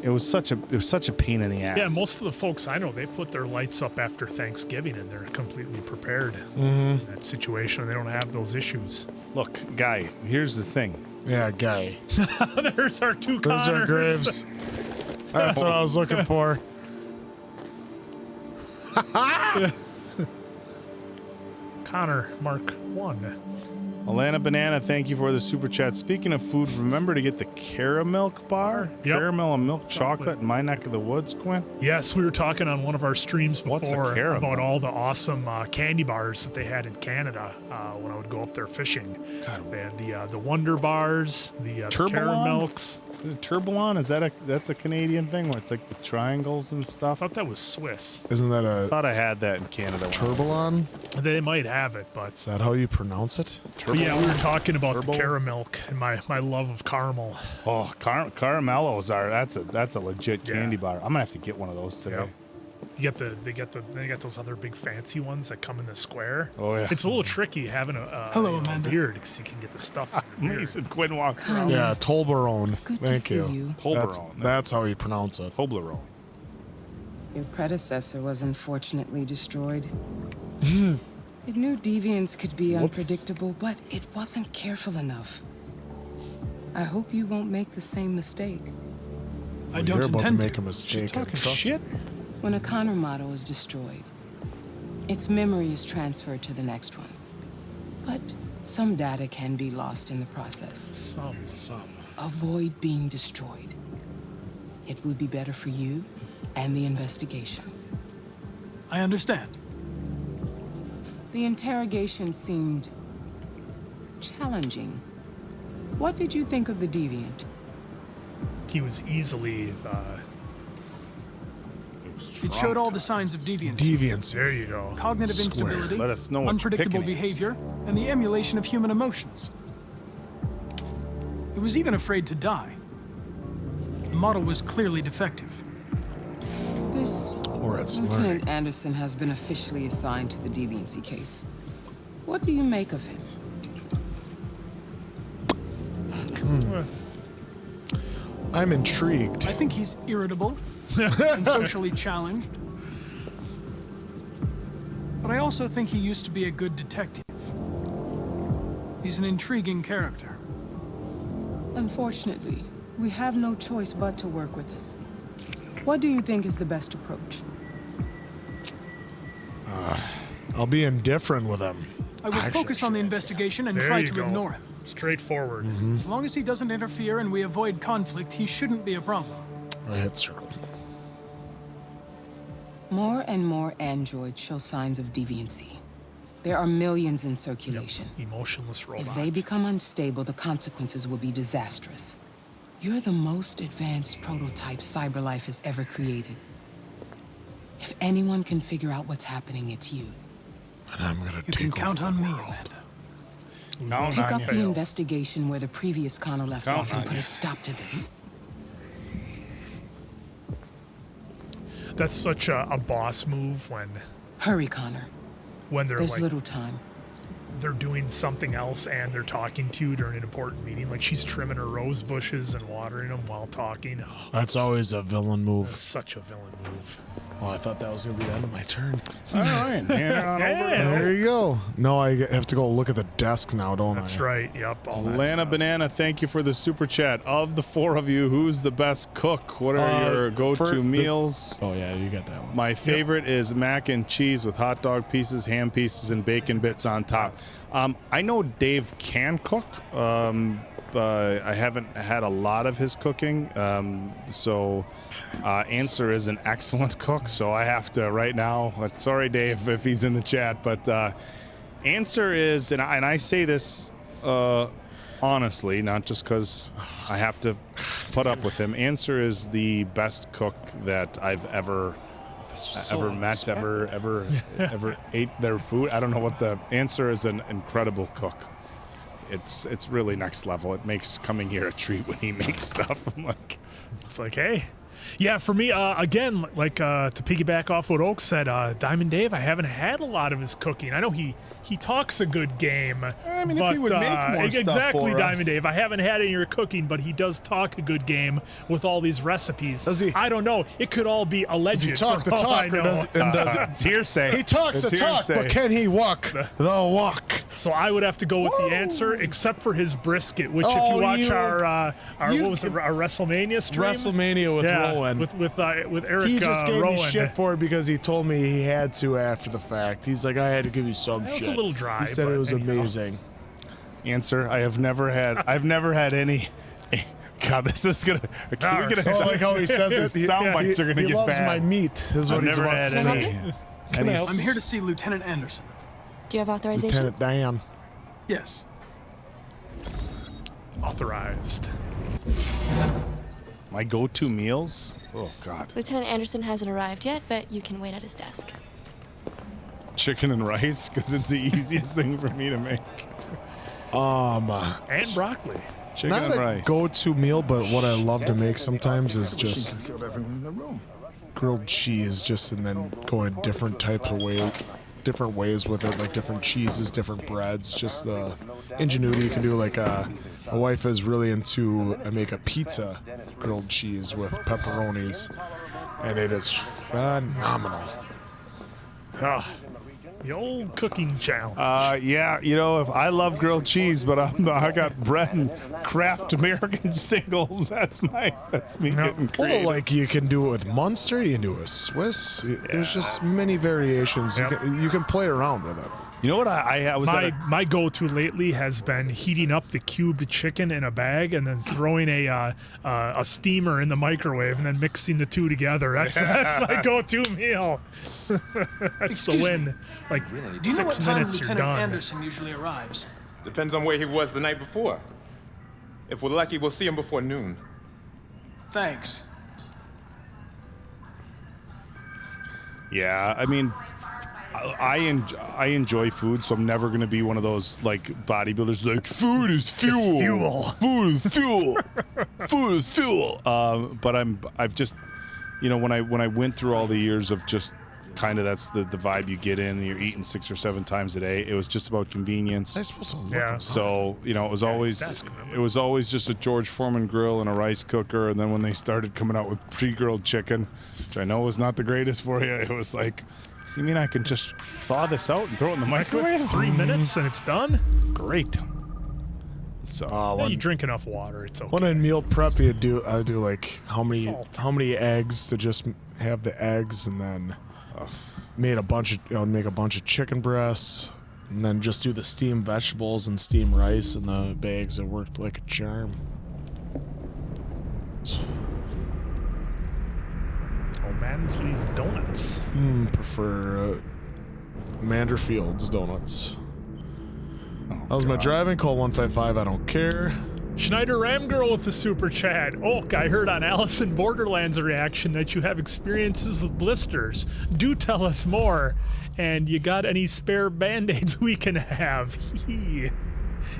It was such a pain in the ass. Yeah, most of the folks I know, they put their lights up after Thanksgiving, and they're completely prepared Mm-hmm. in that situation. They don't have those issues. Look, Guy, here's the thing. Yeah, Guy. There's our two There's our Connors. graves. That's what I was looking for. Connor, Mark 1. Alana Banana, thank you for the super chat. Speaking of food, remember to get the caramel bar? Yep. Caramel and milk chocolate in my neck of the woods, Quinn? Yes, we were talking on one of our streams What's a before caramel? about all the awesome candy bars that they had in Canada when I would go up there fishing. They had the Wonder Bars, the Caramilks. Turbolon? That's a Canadian thing where it's like the triangles and stuff? I thought that was Swiss. Isn't that I a thought I had that in Canada. Turbolon? They might have it, but Is that how you pronounce it? but yeah, we were talking about the Caramilk and my love of caramel. Oh, caramellos are that's a legit candy bar. I'm gonna have to get one of those today. Yep. They got those other big fancy ones that come in the square. Oh yeah. It's a little tricky having a beard because you can get the stuff in your beard. Mason Quinn walked around. Yeah, Toblerone. It's good to Thank see you. Toblerone. That's how you pronounce it. Toblerone. Your predecessor was unfortunately destroyed. It knew deviants could be unpredictable, but it wasn't careful enough. I hope you won't make the same mistake. I don't You're about to intend make to. a mistake. Talking Trust shit. When a Connor model is destroyed, its memory is transferred to the next one. But some data can be lost in the process. Some. Avoid being destroyed. It would be better for you and the investigation. I understand. The interrogation seemed challenging. What did you think of the deviant? He was easily It showed all the signs of deviance. Deviance. there you go. Cognitive Square. instability, Let us know what your unpredictable picking is. behavior, and the emulation of human emotions. It was even afraid to die. The model was clearly defective. This Or it's learning. Lieutenant Anderson has been officially assigned to the deviancy case. What do you make of him? I'm intrigued. I think he's irritable and socially challenged. But I also think he used to be a good detective. He's an intriguing character. Unfortunately, we have no choice but to work with him. What do you think is the best approach? I'll be indifferent with him. I will focus on the investigation and There try you to go. ignore him. Straightforward. As long as he doesn't interfere and we avoid conflict, he shouldn't be a problem. I hit circle. More and more androids show signs of deviancy. There are millions in circulation. Emotionless robots. If they become unstable, the consequences will be disastrous. You're the most advanced prototype CyberLife has ever created. If anyone can figure out what's happening, it's you. And I'm gonna You can count on me, Amanda. Pick up the investigation where the previous Connor left off and put a stop to this. That's such a boss move when Hurry, Connor. they're There's like little time. they're doing something else and they're talking to you during an important meeting. Like she's trimming her rose bushes and watering them while talking. Oh, That's always a villain that's move. such a villain move. Oh, I thought that was going to be the end of my turn. All right. Hand it on over. There you go. No, I have to go look at the desk now, don't I? That's right. Yep. All that Lana stuff. Banana, thank you for the super chat. Of the four of you, who's the best cook? What are your go-to meals? Oh, yeah, you got that one. My favorite is mac and cheese with hot dog pieces, ham pieces, and bacon bits on top. I know Dave can cook. I haven't had a lot of his cooking. Answer is an excellent cook, so I have to right now. Sorry, Dave, if he's in the chat, but Answer is, and I say this honestly, not just because I have to put up with him. Answer is the best cook that I've ever met, ever ate their food. I don't know what the Answer is. An incredible cook. It's really next level. It makes coming here a treat when he makes stuff. I'm like, it's like, hey. Yeah, for me, again, like to piggyback off what Oak said, Diamond Dave, I haven't had a lot of his cooking. I know he talks a good game. I mean, but, if he would make more stuff exactly, for Diamond us. Dave. I haven't had any of your cooking, but he does talk a good game with all these recipes. Does he? I don't know. It could all be alleged. Does he talk the for all I talk, or know. does it's hearsay. He talks the talk, but can he walk the walk? So I would have to go with the Answer, except for his brisket, which if you watch our what was it, our WrestleMania stream? WrestleMania with Rowan. With Eric He just gave Rowan. me shit for it because he told me he had to after the fact. He's like, I had to give you some That shit. was a little dry, He said but it was anyhow. amazing. Answer, I've never had any. God, this is gonna. Can we get a Oh, like how he says it? His sound bites are gonna he get loves bad. my meat, is what I've he's never about had to any. say. I'm here to see Lieutenant Anderson. Do you have authorization? Lieutenant Dan. Yes. Authorized. My go-to meals? Oh, God. Lieutenant Anderson hasn't arrived yet, but you can wait at his desk. Chicken and rice, because it's the easiest thing for me to make. And broccoli. Chicken Not and a rice. go-to meal, but what I love to make sometimes is just Killed everyone in the room. grilled cheese, just and then going different types of different ways with it, like different cheeses, different breads, just the ingenuity you can do. Like my wife is really into, I make a pizza grilled cheese with pepperonis, and it is phenomenal. The old cooking challenge. Yeah, if I love grilled cheese, but I got bread and Kraft American singles. That's me getting Well, creative. like you can do it with Munster, you can do it with Swiss. There's just many variations. You can play around with it. You know what I was my go-to lately has been heating up the cubed chicken in a bag and then throwing a steamer in the microwave and then mixing the two together. That's my go-to meal. That's Excuse the me. win. Like Do you know what 6 time minutes, you're Lieutenant done. Anderson usually arrives? Depends on where he was the night before. If we're lucky, we'll see him before noon. Thanks. Yeah, I mean, I enjoy food, so I'm never going to be one of those like bodybuilders like food is fuel. Food is fuel. Food is fuel. But I've just, when I went through all the years of just kind of that's the vibe you get in. You're eating 6 or 7 times a day. It was just about convenience. I supposed to look. Yeah. So it was always just a George Foreman grill and a rice cooker. And then when they started coming out with pre-grilled chicken, which I know was not the greatest for you, it was like, you mean I can just thaw this out and throw it in the microwave? 3 minutes and it's done. Great. So Yeah, you drink enough water. It's okay. When in meal prep, I do like how many eggs to just have the eggs, and then make a bunch of chicken breasts, and then just do the steamed vegetables and steamed rice in the bags. It worked like a charm. Mansley's Donuts. Prefer Manderfield's donuts. That was my driving. Call 155. I don't care. Schneider Ramgirl with the super chat. Oh, I heard on Alice in Borderlands reaction that you have experiences with blisters. Do tell us more. And you got any spare band-aids we can have?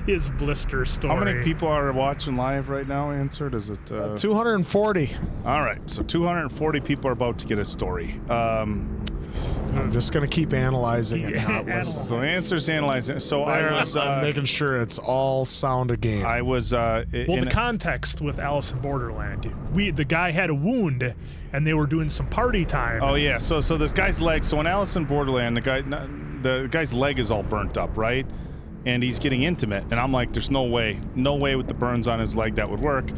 His blister story. how many people are watching live right now? Answered, is it 240. All right, so 240 people are about to get a story. I'm just gonna keep analyzing it. Not listening. So answers analyzing. So I was I'm making sure it's all sound again. I was well, the context with Alice in Borderland, the guy had a wound, and they were doing some party time. Oh yeah, so this guy's leg. So in Alice in Borderland, the guy's leg is all burnt up, right? And he's getting intimate, and I'm like, there's no way with the burns on his leg that would work.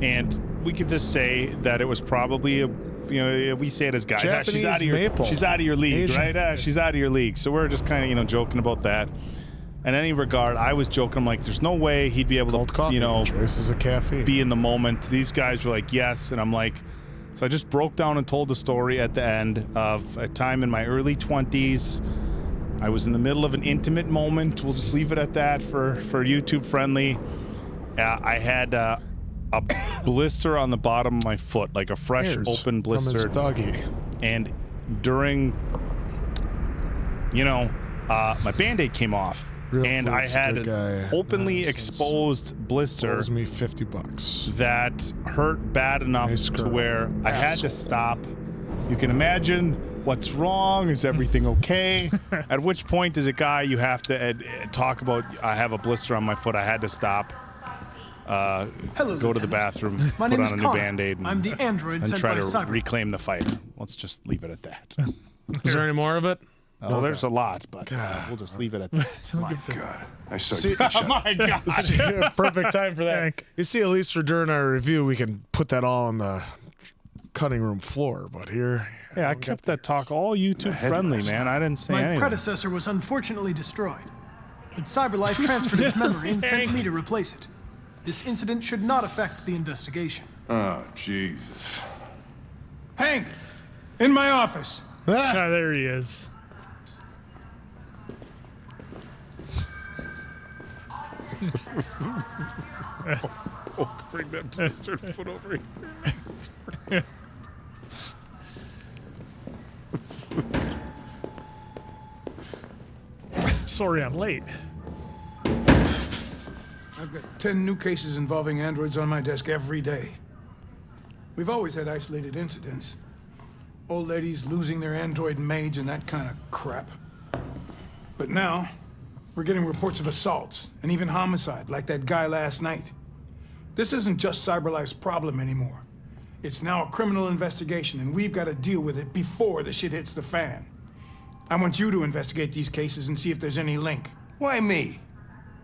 And we could just say that it was probably we say it as guys. Japanese She's out of your maple. She's out of your league, Asian. right? She's out of your league. So we're just kind of joking about that. In any regard, I was joking. I'm like, there's no way he'd be able to traces of caffeine. Be in the moment. These guys were like, yes, and I'm like. So I just broke down and told the story at the end of a time in my early 20s. I was in the middle of an intimate moment. We'll just leave it at that for YouTube friendly. I had a blister on the bottom of my foot, like a fresh open blister. Doggy. And during, my Band-Aid came off. And I had an openly exposed blister. Owes me $50. That hurt bad enough to where I had to stop. You can imagine what's wrong. Is everything okay? At which point, as a guy, you have to talk about, I have a blister on my foot. I had to stop. Go to the bathroom, My put name on is a new Connor. Band-Aid, I'm the android and sent try by to Cyber. reclaim the fight. Let's just leave it at that. Is there any more of it? Oh, there's a lot, but we'll just leave it at that. My God. I See, started my God. Perfect time for that. You see, at least for during our review, we can put that all on the cutting room floor. But here, yeah, I kept that talk all YouTube friendly, man. I didn't say My anything. predecessor was unfortunately destroyed, but CyberLife transferred its memory and sent me to replace it. This incident should not affect the investigation. Oh, Jesus. Hank! In my office! There he is. Bring that blistered foot over here. Sorry I'm late. I've got 10 new cases involving androids on my desk every day. We've always had isolated incidents. Old ladies losing their android maids and that kind of crap. But now, we're getting reports of assaults and even homicide, like that guy last night. This isn't just CyberLife's problem anymore. It's now a criminal investigation, and we've got to deal with it before the shit hits the fan. I want you to investigate these cases and see if there's any link. Why me?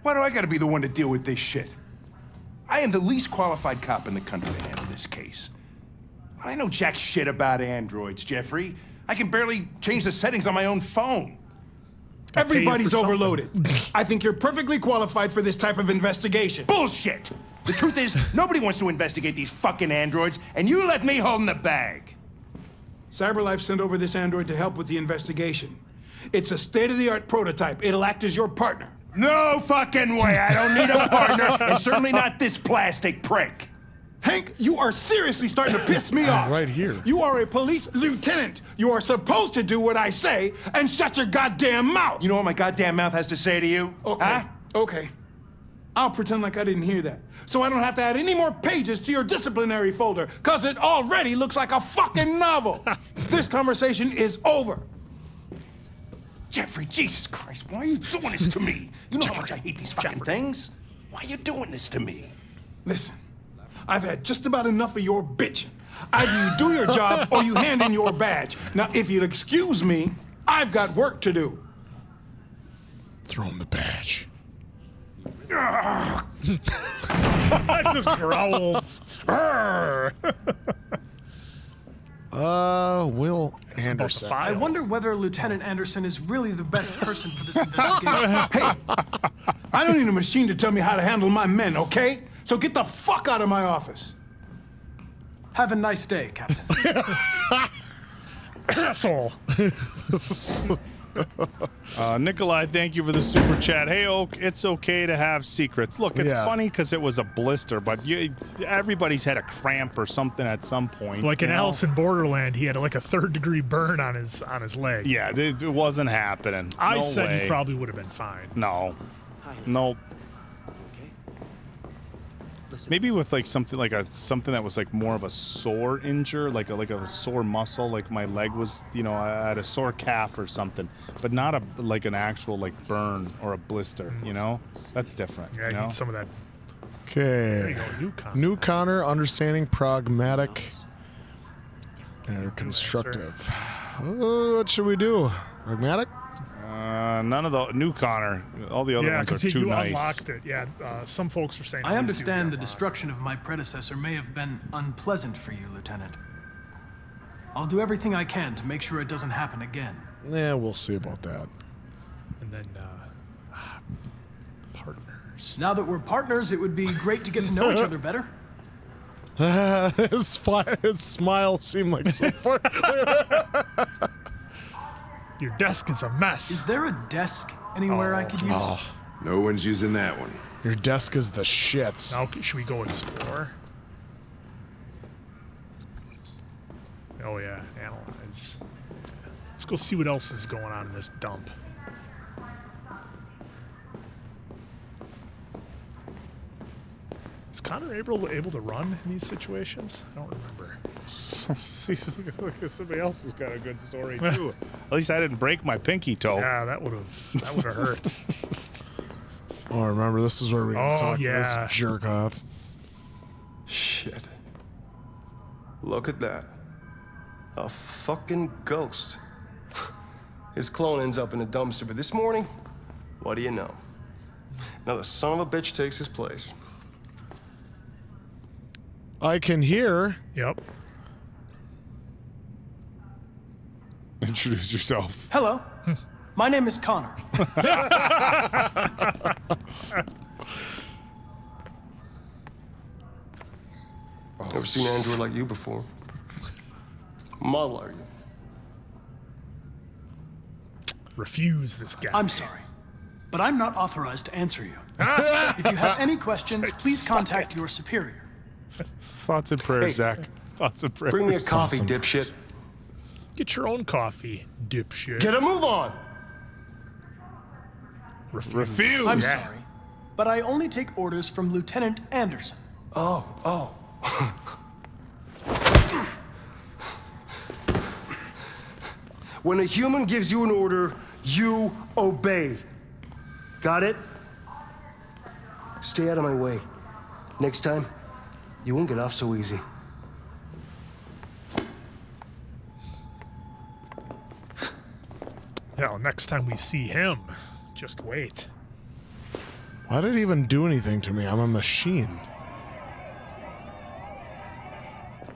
Why do I gotta be the one to deal with this shit? I am the least qualified cop in the country to handle this case. I know jack shit about androids, Jeffrey. I can barely change the settings on my own phone. Everybody's overloaded. I think you're perfectly qualified for this type of investigation. Bullshit! The truth is, nobody wants to investigate these fucking androids, and you left me holding the bag. CyberLife sent over this android to help with the investigation. It's a state-of-the-art prototype. It'll act as your partner. No fucking way! I don't need a partner, and certainly not this plastic prick. Hank, you are seriously starting to piss me off. Right here. You are a police lieutenant. You are supposed to do what I say and shut your goddamn mouth. You know what my goddamn mouth has to say to you? Okay. Huh? Okay. I'll pretend like I didn't hear that. So I don't have to add any more pages to your disciplinary folder, because it already looks like a fucking novel. This conversation is over. Jeffrey, Jesus Christ, why are you doing this to me? You know how much I hate these fucking things? Why are you doing this to me? Listen, I've had just about enough of your bitching. Either you do your job or you hand in your badge. Now, if you'll excuse me, I've got work to do. Throw him the badge. Just growls. Will Anderson. I wonder whether Lieutenant Anderson is really the best person for this investigation. Hey, I don't need a machine to tell me how to handle my men, okay? So get the fuck out of my office. Have a nice day, Captain. Asshole. Nikolai, thank you for the super chat. Hey, Oak, it's okay to have secrets. Look, it's funny because it was a blister, but everybody's had a cramp or something at some point. Like in Alice in Borderland, he had like a 3rd-degree burn on his leg. Yeah, it wasn't happening. I No said way. he probably would have been fine. No. Nope. Maybe with like something that was like more of a sore injury, like a sore muscle, like my leg was, I had a sore calf or something, but not an actual like burn or a blister, That's different. Yeah, you need some of that. Okay. There you go, New Connor, understanding, pragmatic, and constructive. What should we do? Pragmatic? None of the new Connor. All the other ones are too you nice. Unlocked it. Yeah, some folks are saying. I understand the destruction of my predecessor may have been unpleasant for you, Lieutenant. I'll do everything I can to make sure it doesn't happen again. Yeah, we'll see about that. And then, partners. Now that we're partners, it would be great to get to know each other better. His smile seemed like so far. Your desk is a mess. Is there a desk anywhere I could use? Oh. No one's using that one. Your desk is the shits. Now, should we go explore? Oh yeah, analyze. Let's go see what else is going on in this dump. Is Connor able to run in these situations? I don't remember. Look, somebody else has got a good story too. At least I didn't break my pinky toe. Yeah, that would have hurt. Oh, remember, this is where we talk to this yeah. jerk off. Shit. Look at that. A fucking ghost. His clone ends up in a dumpster, but this morning, what do you know? Now the son of a bitch takes his place. I can hear. Yep. Introduce yourself. Hello. My name is Connor. Never seen an android like you before. Model, are you? Refuse this guy. I'm sorry, but I'm not authorized to answer you. If you have any questions, please contact your superior. Thoughts and prayers, Hey, Zach. Thoughts and prayers. Bring me a coffee, dipshit. Get your own coffee, dipshit. Get a move on! Refuse. I'm sorry, but I only take orders from Lieutenant Anderson. Oh. When a human gives you an order, you obey. Got it? Stay out of my way. Next time, you won't get off so easy. Hell, next time we see him, just wait. Why did it even do anything to me? I'm a machine.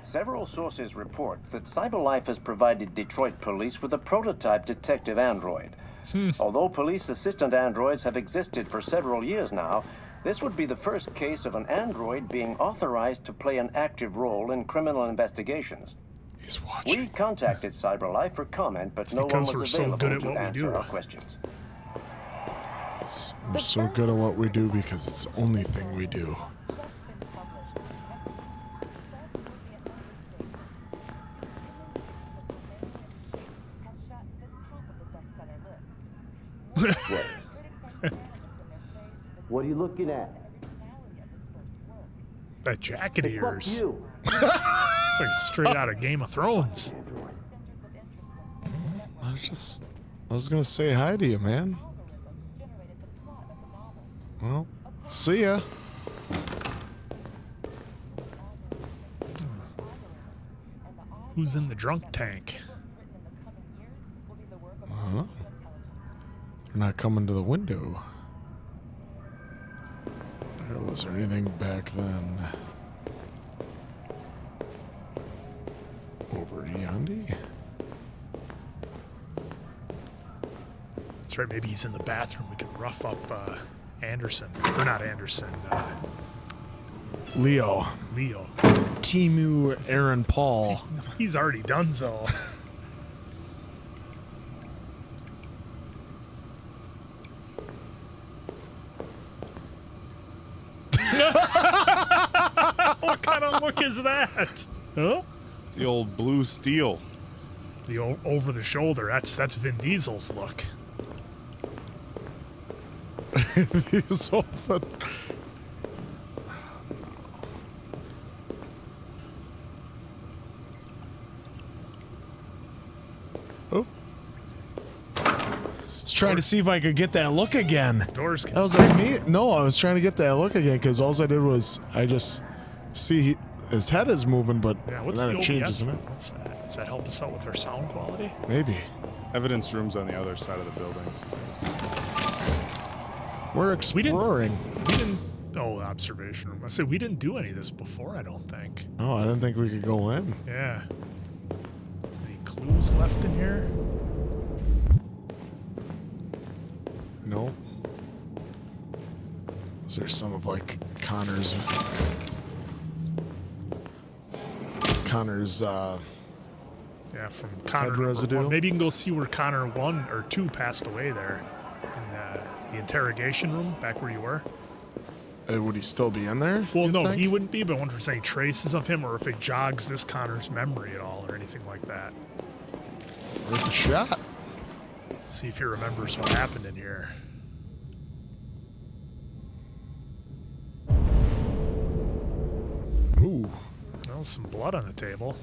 Several sources report that CyberLife has provided Detroit police with a prototype detective android. Although police assistant androids have existed for several years now, this would be the first case of an android being authorized to play an active role in criminal investigations. He's watching. We contacted CyberLife for comment, but no one was available to answer our questions. We're so good at what we do because it's the only thing we do. What are you looking at? That jacket of yours. You. It's like straight out of Game of Thrones. I was gonna say hi to you, man. Well, see ya. Who's in the drunk tank? They're not coming to the window. Was there anything back then? Over Yandy? That's right, maybe he's in the bathroom. We can rough up Anderson. Or not Anderson. Leo. Timu Aaron Paul. He's already done so. What kind of look is that? Huh? It's the old blue steel. The over the shoulder. That's Vin Diesel's look. He's open. trying to see if I could get that look again. Doors. That was like me. No, I was trying to get that look again because all I did was I just see his head is moving, but Yeah, what's then the it changes. OBS? What's that? Does that help us out with our sound quality? Maybe. Evidence room's on the other side of the buildings. We're exploring. We didn't. Oh, observation room. I said we didn't do any of this before. I don't think. No, I didn't think we could go in. Yeah. Any clues left in here? Nope. Is there some of like Connor's Yeah, from Connor head number residue? 1. Maybe you can go see where Connor 1 or 2 passed away there in the interrogation room back where you were. Would he still be in there? Well, you no, think? he wouldn't be, but I wonder if there's any traces of him or if it jogs this Connor's memory at all or anything like that. Worth a shot. See if he remembers what happened in here. Ooh. Well, some blood on the table.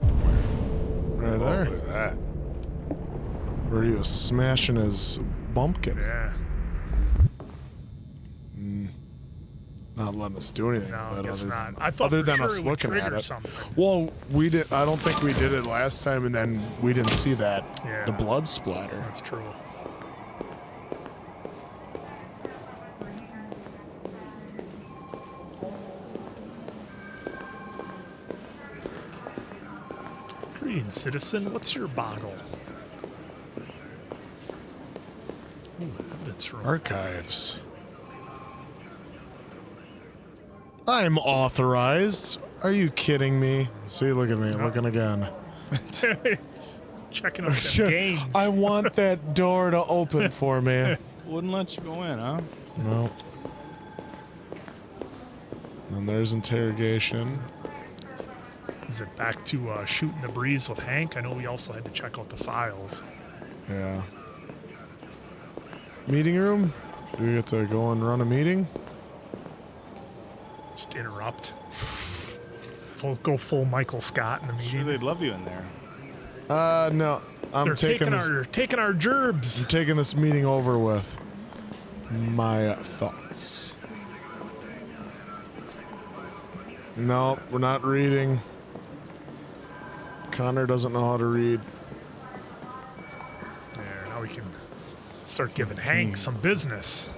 Right there. Look at that. Where he was smashing his bumpkin. Yeah. Not letting us do anything. No, I but guess other not. Than, I thought other for than sure us it would looking at trigger it. something. Well, we did. I don't think we did it last time, and then we didn't see that. Yeah. The blood splatter. That's true. Greetings, citizen. What's your bottle? Ooh, evidence room. Archives. I'm authorized. Are you kidding me? See, look at me, looking again. Checking out some games. I want that door to open for me. Wouldn't let you go in, huh? No. And there's interrogation. Is it back to shooting the breeze with Hank? I know we also had to check out the files. Yeah. Meeting room? Do we get to go and run a meeting? Just interrupt. Go full Michael Scott in the meeting. Sure, they'd love you in there. No. They're taking our gerbs. I'm taking this meeting over with my thoughts. No, we're not reading. Connor doesn't know how to read. There, now we can start giving Hank some business.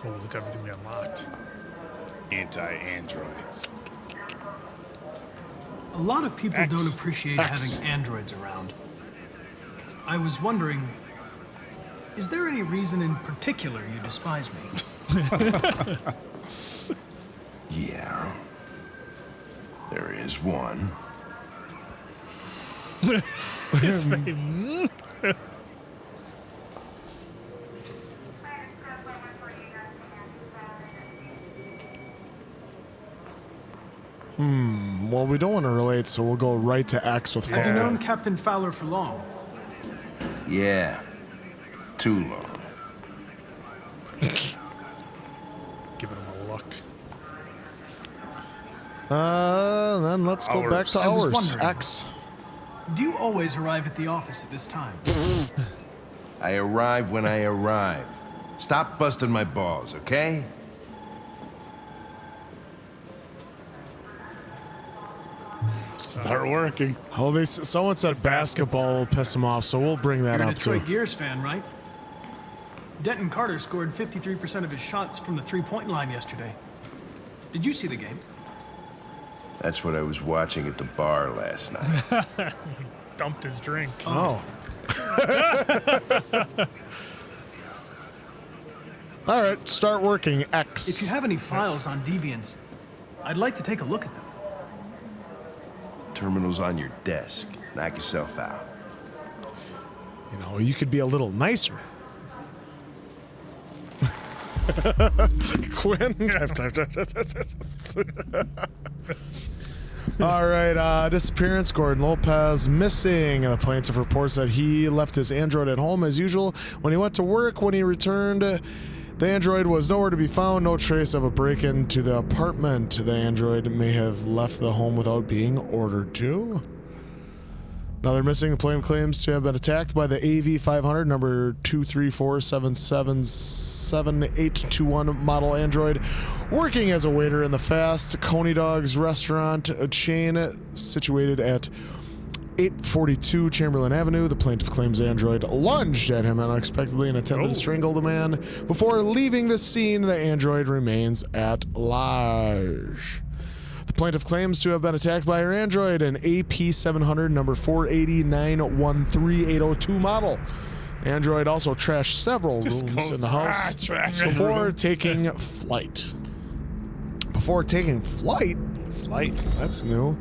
Oh, look at everything we unlocked. Anti-androids. A lot of people X. don't appreciate X. having androids around. I was wondering, is there any reason in particular you despise me? Yeah. There is one. It's like, mm. Well, we don't want to relate, so we'll go right to X with Have you Fowler. known Captain Fowler for long? Yeah. Too long. Giving him a look. Then let's go back to I was ours. wondering. X. Do you always arrive at the office at this time? I arrive when I arrive. Stop busting my balls, okay? Start working. Oh, someone said basketball will piss him off, so we'll bring that You're a up too. Detroit Gears fan, right? Denton Carter scored 53% of his shots from the three-point line yesterday. Did you see the game? That's what I was watching at the bar last night. Dumped his drink. Oh. All right, start working. X. If you have any files on Deviants, I'd like to take a look at them. Terminal's on your desk. Knock yourself out. You know, you could be a little nicer. Quinn. All right, disappearance. Gordon Lopez missing. The plaintiff reports that he left his android at home as usual. When he went to work, when he returned, the android was nowhere to be found. No trace of a break-in to the apartment. The android may have left the home without being ordered to. Another missing plane claims to have been attacked by the AV-500, number 234777821 model android, working as a waiter in the Fast Coney Dogs restaurant chain situated at 842 Chamberlain Avenue. The plaintiff claims the android lunged at him unexpectedly and attempted to strangle the man. Before leaving the scene, the android remains at large. The plaintiff claims to have been attacked by her android, an AP-700 number 48913-802 model. Android also trashed several rooms in the house before taking flight. Before taking flight? That's new.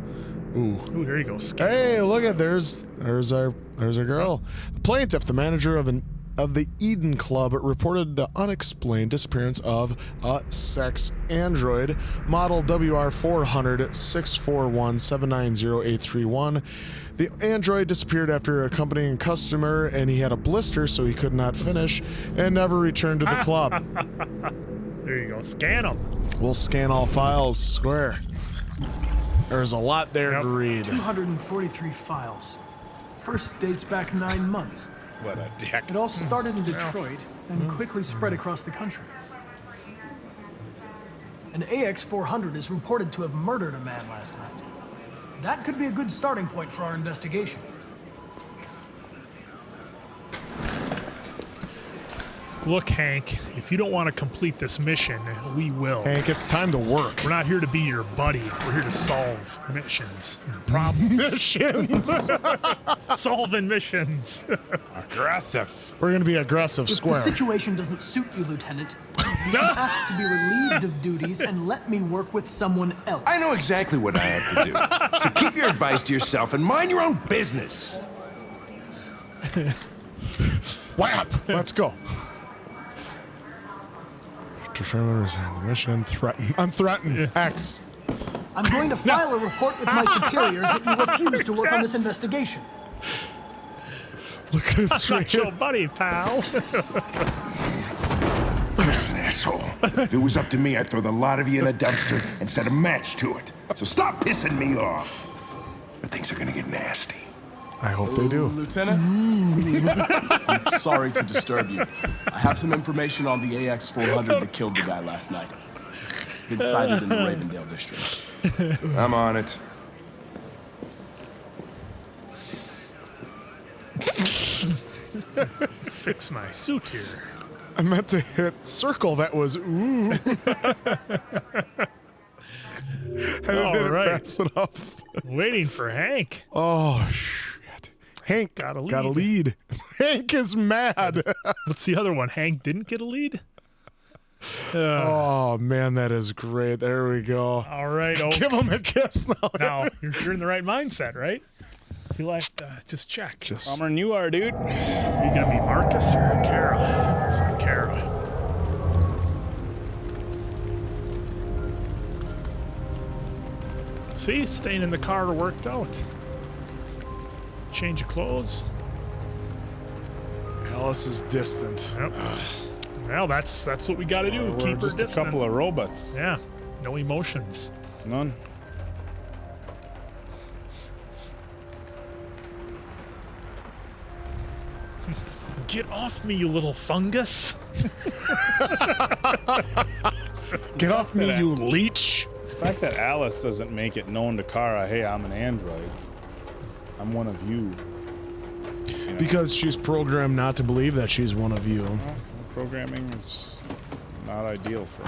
Ooh, there you go. Hey, look at there's our girl. The plaintiff, the manager of the Eden Club, reported the unexplained disappearance of a sex android, model WR400-641-790-831. The android disappeared after accompanying a customer, and he had a blister, so he could not finish, and never returned to the club. There you go. Scan them. We'll scan all files. Square. There's a lot there to read. 243 files. First dates back 9 months. What a dick. It all started in Detroit and quickly spread across the country. An AX-400 is reported to have murdered a man last night. That could be a good starting point for our investigation. Look, Hank, if you don't want to complete this mission, we will. Hank, it's time to work. We're not here to be your buddy. We're here to solve missions and problems. Missions. Solving missions. Aggressive. We're going to be aggressive, If Square. the situation doesn't suit you, Lieutenant, you should ask to be relieved of duties and let me work with someone else. I know exactly what I have to do. So keep your advice to yourself and mind your own business. Whap! Let's go. Determiners and mission threaten. Unthreatened. X. I'm going to file a report with my superiors that you refuse to work on this investigation. Look at this. Not your buddy, pal. Listen, asshole. If it was up to me, I'd throw the lot of you in a dumpster and set a match to it. So stop pissing me off. But things are gonna get nasty. I hope they do. Lieutenant? I'm sorry to disturb you. I have some information on the AX-400 that killed the guy last night. It's been sighted in the Ravendale district. I'm on it. Fix my suit here. I meant to hit circle. That was ooh. I didn't hit it fast enough. Waiting for Hank. Oh, shit. Hank got a lead. Hank is mad. What's the other one? Hank didn't get a lead? Oh, man, that is great. There we go. All right. Oh. Give him a kiss now. Now, you're in the right mindset, right? You like just check. Bummer, you are, dude. Are you going to be Markus or Kara? Some Kara. See, staying in the car worked out. Change of clothes. Alice is distant. Yep. Well, that's what we got to do. We're Keep her just distant. a couple of robots. Yeah. No emotions. None. Get off me, you little fungus. Get off me, you leech. The fact that Alice doesn't make it known to Kara, hey, I'm an android. I'm one of you. Because she's programmed not to believe that she's one of you. Well, programming is not ideal for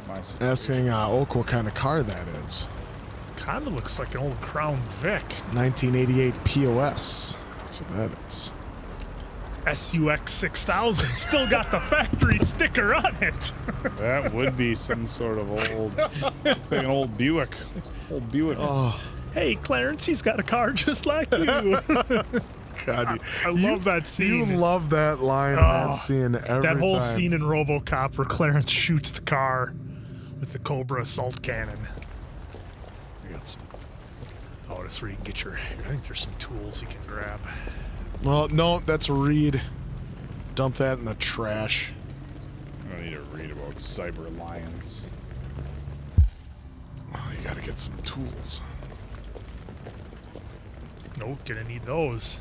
my situation. Asking Oak what kind of car that is. Kind of looks like an old Crown Vic. 1988 POS. That's what that is. SUX 6000. Still got the factory sticker on it. That would be some sort of old, it's like an old Buick. Old Buick. Oh. Hey, Clarence, he's got a car just like you. God, I love that scene. You love that line in that scene every time. That whole scene in RoboCop where Clarence shoots the car with the Cobra assault cannon. I got some. Oh, that's where you can get your... I think there's some tools you can grab. Well, no, that's Reed. Dump that in the trash. I don't need to read about Cyber Lions. Oh, you gotta get some tools. Nope, gonna need those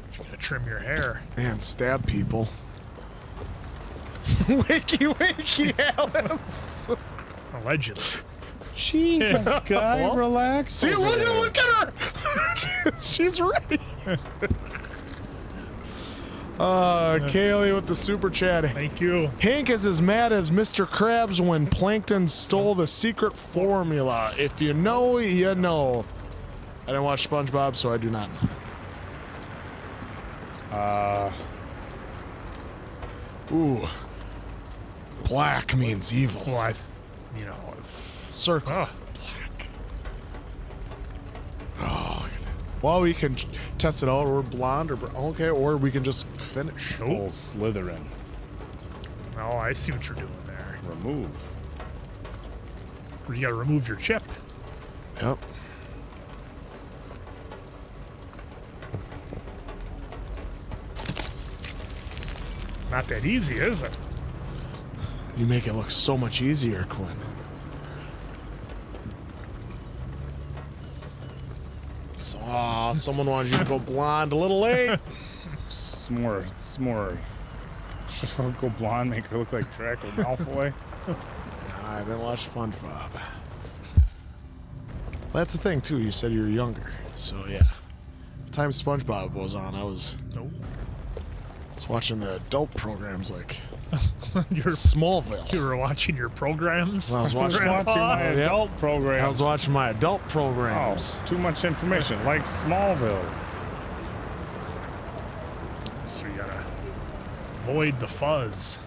if you're gonna trim your hair. And stab people. Wakey, Alice. Allegedly. Jesus, guy, Well, relax. See, over there. look at her. She's ready. Kaylee with the super chat. Thank you. Hank is as mad as Mr. Krabs when Plankton stole the secret formula. If you know, you know. I didn't watch SpongeBob, so I do not know. Ooh. Black means evil. Well, Circle. Oh. Black. Oh, look at that. Well, we can test it out. Or blonde, or we can just finish. Oh, Slytherin. Oh, I see what you're doing there. Remove. You gotta remove your chip. Yep. Not that easy, is it? You make it look so much easier, Quinn. So, someone wanted you to go blonde a little late. It's more. Go blonde, make her look like Draco Malfoy. I didn't watch SpongeBob. That's the thing, too. You said you were younger. So, yeah. The time SpongeBob was on, I was watching the adult programs like Smallville. You were watching your programs? I was watching my adult program. I was watching my adult programs. Oh, too much information, like Smallville. So you gotta avoid the fuzz.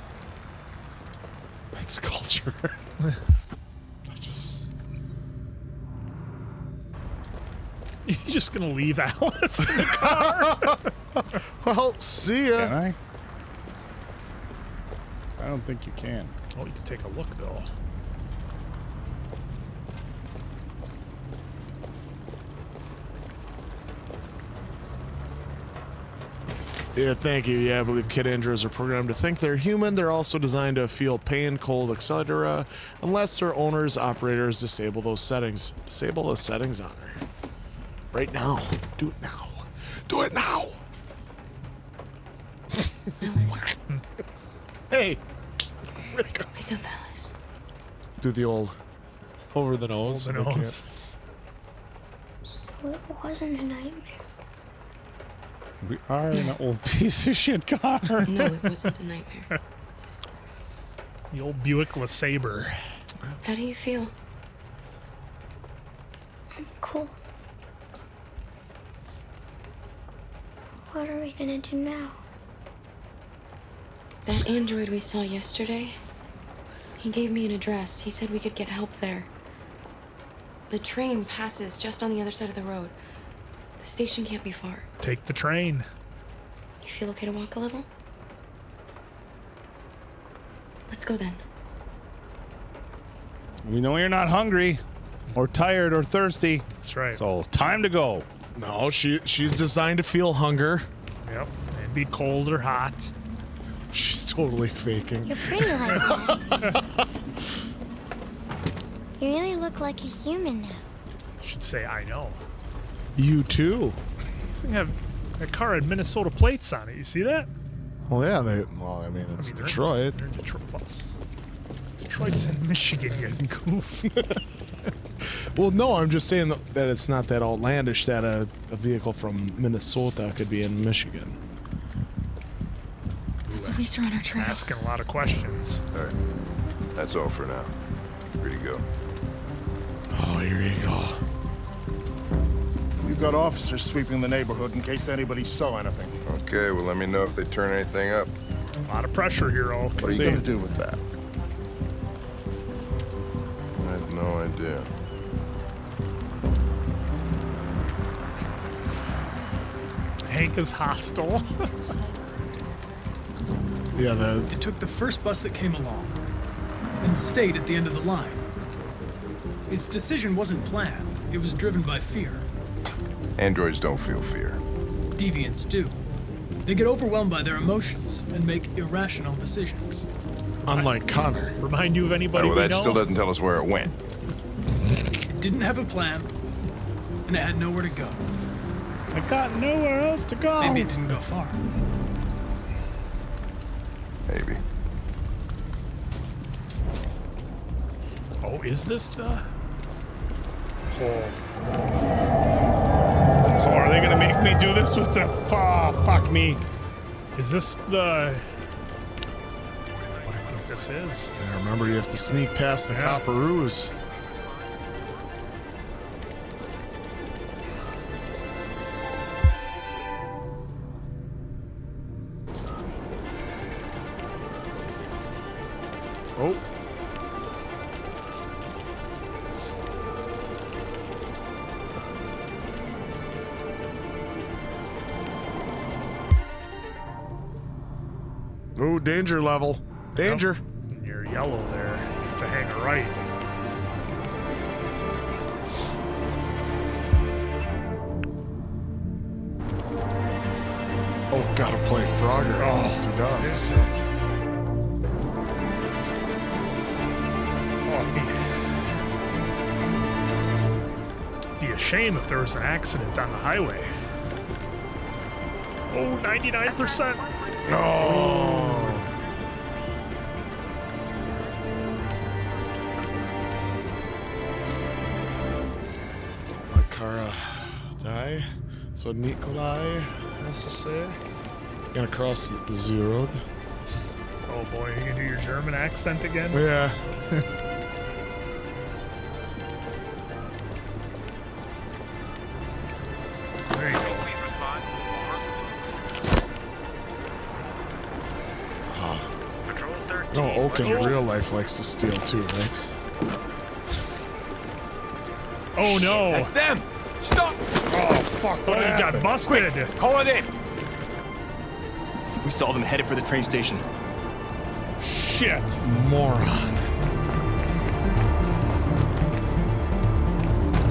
That's culture. You're just gonna leave Alice in the car? Well, see ya. Can I? I don't think you can. Oh, you can take a look though. Yeah, thank you. Yeah, I believe kid androids are programmed to think they're human. They're also designed to feel pain, cold, etc. Unless their owners, operators disable those settings. Disable those settings on her. Right now. Do it now. Do it now. Alice. Hey. Wake up, Alice. Do the old over the nose. Over the They nose. So it wasn't a nightmare. We are in an old piece of shit car. No, it wasn't a nightmare. The old Buick LeSabre. How do you feel? I'm cold. What are we gonna do now? That android we saw yesterday, he gave me an address. He said we could get help there. The train passes just on the other side of the road. The station can't be far. Take the train. You feel okay to walk a little? Let's go then. We know you're not hungry or tired or thirsty. That's right. So time to go. No, she's designed to feel hunger. Yep. And be cold or hot. She's totally faking. You're pretty like that. You really look like a human now. Should say I know. You too. This thing have that car had Minnesota plates on it. You see that? Well, yeah. I mean, it's they're in- Detroit. they're in Detroit. Well, Detroit's in Michigan, you goof. Well, no, I'm just saying that it's not that outlandish that a vehicle from Minnesota could be in Michigan. Police are on our trail. Asking a lot of questions. All right. That's all for now. Free to go. Oh, here you go. We've got officers sweeping the neighborhood in case anybody saw anything. Okay, well, let me know if they turn anything up. A lot of pressure here, all. What are you going to do with that? I have no idea. Hank is hostile. Yeah, It took the first bus that came along and stayed at the end of the line. Its decision wasn't planned. It was driven by fear. Androids don't feel fear. Deviants do. They get overwhelmed by their emotions and make irrational decisions. Unlike Connor. Remind you of anybody Well, we that know? still doesn't tell us where it went. It didn't have a plan, and it had nowhere to go. I got nowhere else to go. Maybe it didn't go far. Maybe. Oh, is this the? Oh, are they gonna make me do this with the? Oh, fuck me. Is this the? I think this is. Yeah, remember, you have to sneak past the copperoos. Oh. Oh, danger level. Danger. Yep. You're yellow there. You have to hang a right. Oh, gotta play Frogger. Oh, yes, he does. Be a shame if there was an accident on the highway. Oh, 99%. Oh. Let Kara die. That's what Nikolai has to say. Gonna cross the zeroed. Oh boy, you gonna do your German accent again? Yeah. There you go. No, Oak in real life likes to steal too, right? Oh no! That's them! Stop! Oh, fuck. Oh, you got busted! Quick, call it in! We saw them headed for the train station. Shit. Moron.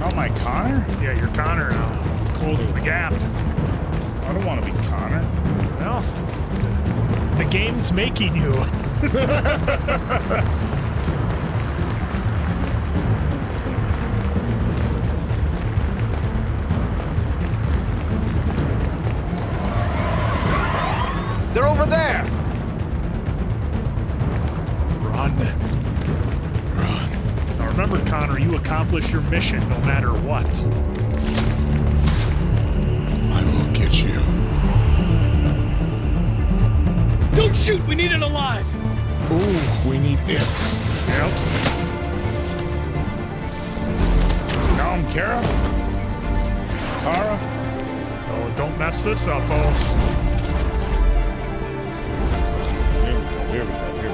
Oh, my Connor? Yeah, you're Connor now. Closing the gap. I don't want to be Connor. Well, the game's making you. They're over there! Run. Now remember, Connor, you accomplish your mission no matter what. I will get you. Don't shoot! We need it alive! Ooh, we need it. Yep. Now I'm Kara. Kara. Oh, don't mess this up, oh. Here we go.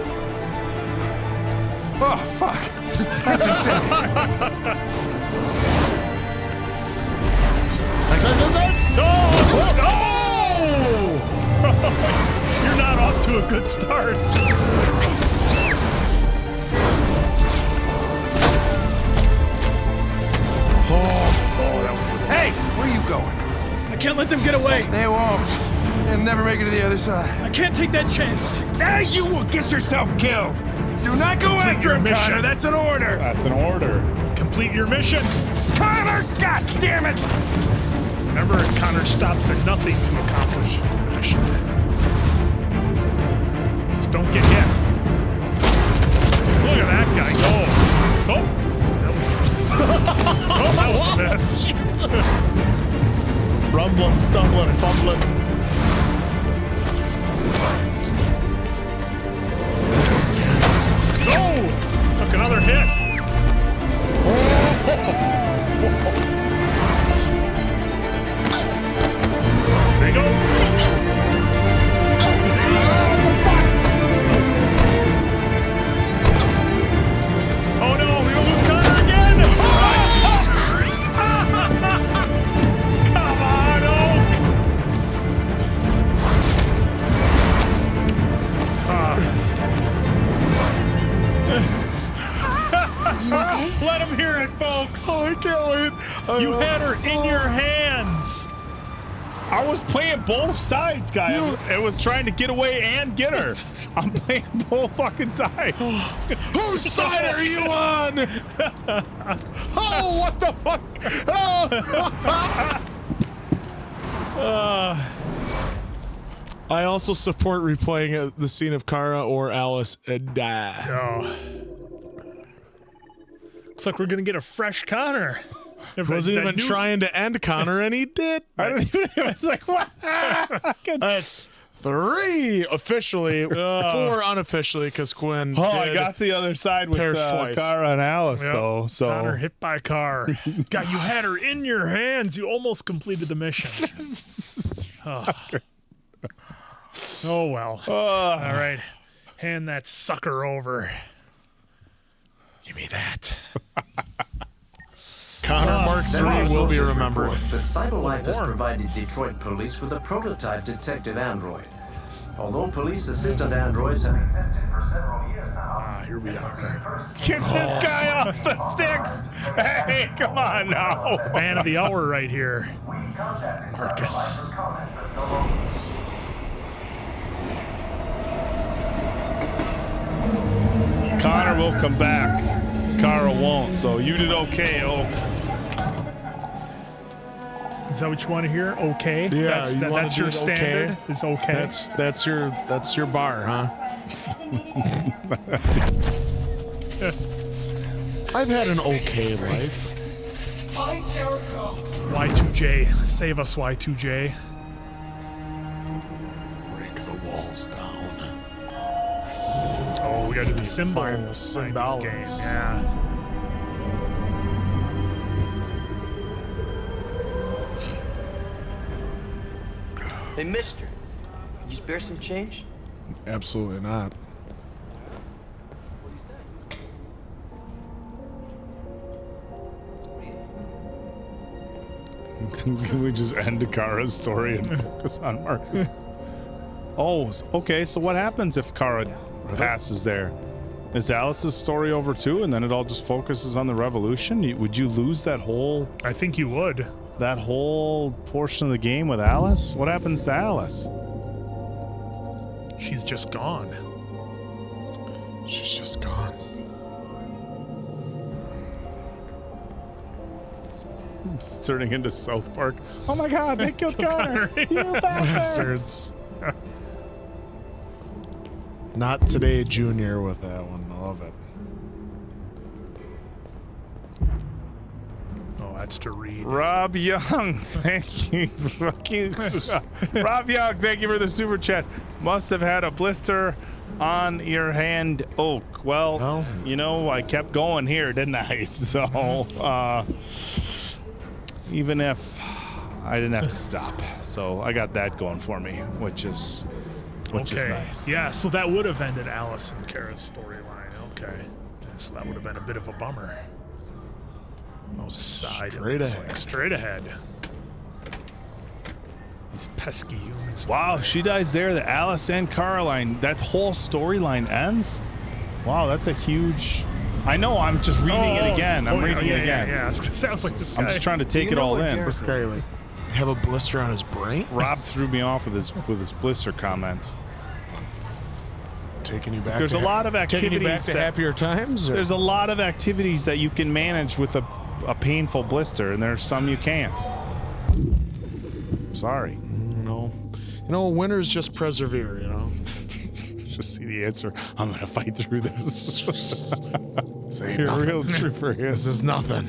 Oh, fuck. That's insane. Oh! You're not off to a good start. That was close. Hey, where are you going? I can't let them get away. They won't. They'll never make it to the other side. I can't take that chance. Now you will get yourself killed. Do not go after him, Connor. That's an order. That's an order. Complete your mission. Connor, God damn it! Remember, Connor stops at nothing to accomplish the mission. Just don't get hit. Look at that guy go. Oh, that was a miss. Oh, that was a miss. Rumbling, stumbling, fumbling. This is tense. Oh, took another hit. There you go. Oh no, we're gonna lose Connor again! Oh, Jesus Christ! Come on, Oak! You okay? Let him hear it, folks! Oh, I can't wait. You had her in your hands! I was playing both sides, guy. It was trying to get away and get her. I'm playing both fucking sides. Whose side are you on? Oh, what the fuck? Oh. I also support replaying the scene of Kara or Alice die. Oh. Looks like we're gonna get a fresh Connor. Wasn't even trying to end Connor, and he did. I don't even. I was like, what? That's 3 officially, 4 unofficially, because Quinn. Oh, I got the other side with Kara and Alice, though. So Connor hit by car. God, you had her in your hands. You almost completed the mission. Oh well. All right, hand that sucker over. Give me that. Connor Mark III will be remembered. That CyberLife has provided Detroit police with a prototype detective android. Although police assistant androids have existed for several years now. Here we are. Get this guy off the sticks! Hey, come on now! Man of the hour right here. Markus. Connor will come back. Kara won't, so you did okay, Oak. Is that what you want to hear? Okay. Yeah, that's your standard. Okay. It's okay. That's your bar, huh? I've had an okay life. Find Jericho. Y2J, save us, Y2J. Break the walls down. Oh, we gotta do the symbol. Find the symbol game. Yeah. Hey, mister. Could you spare some change? Absolutely not. Can we just end Kara's story and focus on Marcus? Oh, okay. So what happens if Kara passes there? Is Alice's story over too, and then it all just focuses on the revolution? Would you lose that whole? I think you would. That whole portion of the game with Alice? What happens to Alice? She's just gone. She's just gone. It's turning into South Park. Oh my God! They killed Connor! You bastards! Not today, Junior, with that one. I love it. Oh, that's to read. Rob Young, thank you. Fuck you. Rob Young, thank you for the super chat. Must have had a blister on your hand, Oak. Well, you know, I kept going here, didn't I? So, even if I didn't have to stop. So I got that going for me, which is nice. Yeah, so that would have ended Alice and Kara's storyline. Okay. Yeah, so that would have been a bit of a bummer. Oh, side. Straight ahead. Straight ahead. These pesky humans. Wow, she dies there. The Alice and Caroline, that whole storyline ends. Wow, that's a huge. I know. I'm just reading it again. I'm reading it again. Yeah. It sounds like this guy. I'm just trying to take it all in. This guy like have a blister on his brain. Rob threw me off with his blister comment. Taking you back. There's a lot of activities. Taking you back to happier times. Or? There's a lot of activities that you can manage with a painful blister, and there's some you can't. Sorry. No. You know, winners just persevere. You know. Just see the answer. I'm gonna fight through this. Say You're a nothing. real trooper here. This is nothing. And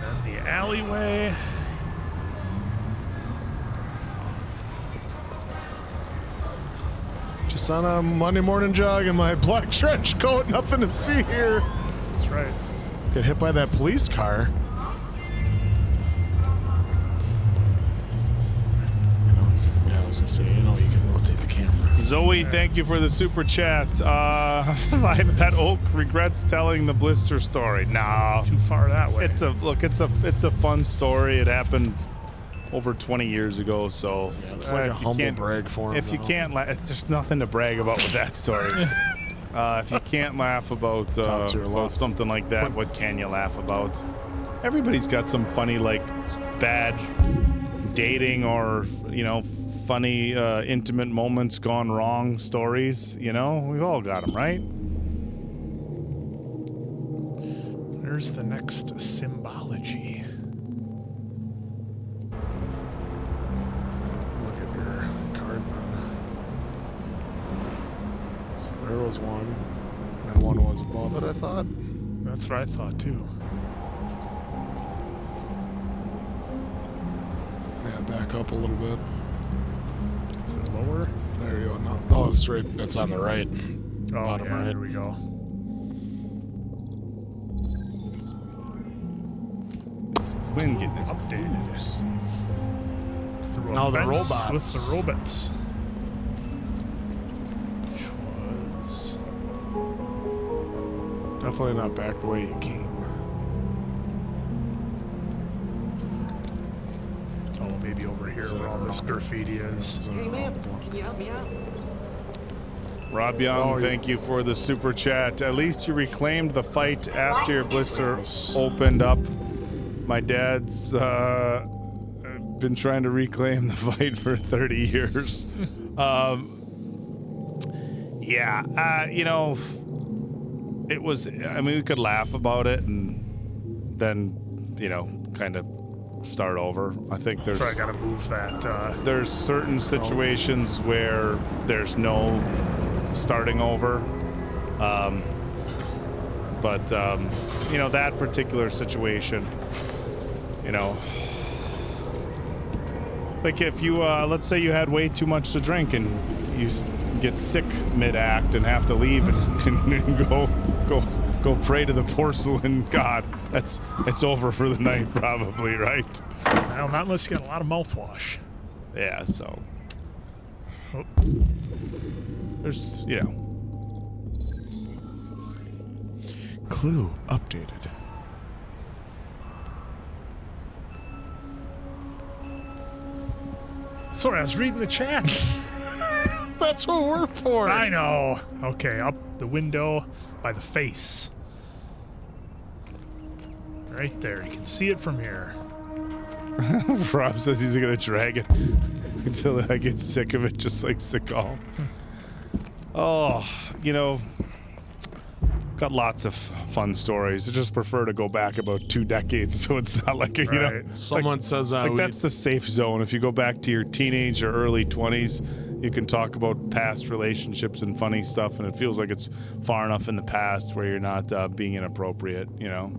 then the alleyway. Just on a Monday morning jog in my black trench coat. Nothing to see here. That's right. Get hit by that police car. Yeah, I was gonna say, you know, you can rotate the camera. Zoe, thank you for the super chat. I bet Oak regrets telling the blister story. No, too far that way. It's a fun story. It happened over 20 years ago, so it's like a humble brag for him. If you can't, there's nothing to brag about with that story. If you can't laugh about something like that, what can you laugh about? Everybody's got some funny, like, bad dating or, you know, funny intimate moments gone wrong stories. You know, we've all got them, right? There's the next symbology. Look at your card then. So there was one, and one was above it, I thought. That's what I thought too. Yeah, back up a little bit. Is it lower? There you go. No, oh, it's right. It's on the right. Oh, Bottom yeah, right. there we go. Quinn getting his Updated. Through a Now the fence robots. with the robots. Which was Definitely not back the way you came. oh maybe over here where all this graffiti is. Hey man, can you help me out? Rob Young, thank you for the super chat. At least you reclaimed the fight after your blister opened up. My dad's been trying to reclaim the fight for 30 years. You know, it was, I mean, we could laugh about it and then, you know, kind of start over. I think there's... That's why I gotta move that. There's certain situations where there's no starting over. You know, that particular situation, you know, like if you, let's say you had way too much to drink and you get sick mid-act and have to leave and go pray to the porcelain god, it's over for the night probably, right? Well, not unless you got a lot of mouthwash. Yeah, so. Oh. There's, you know. Clue updated. Sorry, I was reading the chat. That's what we're for. I know. Okay, up the window by the face. Right there. You can see it from here. Rob says he's gonna drag it until I get sick of it, just like Seagal. Oh, you know, got lots of fun stories. I just prefer to go back about 2 decades, so it's not like, you know. Someone says that's the safe zone. If you go back to your teenage or early 20s, you can talk about past relationships and funny stuff, and it feels like it's far enough in the past where you're not being inappropriate, you know.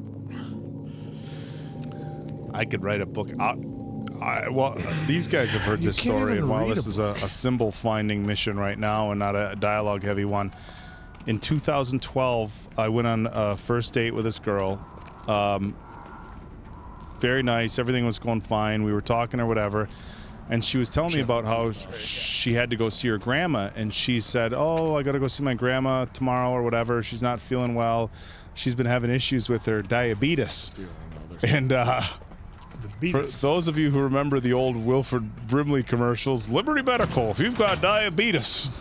I could write a book. Well, these guys have heard this story, and while this is a symbol finding mission right now and not a dialogue heavy one, in 2012, I went on a first date with this girl. Very nice. Everything was going fine. We were talking or whatever. And she was telling me about how she had to go see her grandma. And she said, oh, I got to go see my grandma tomorrow or whatever. She's not feeling well. She's been having issues with her diabetes. And for those of you who remember the old Wilford Brimley commercials, Liberty Medical, if you've got diabetes.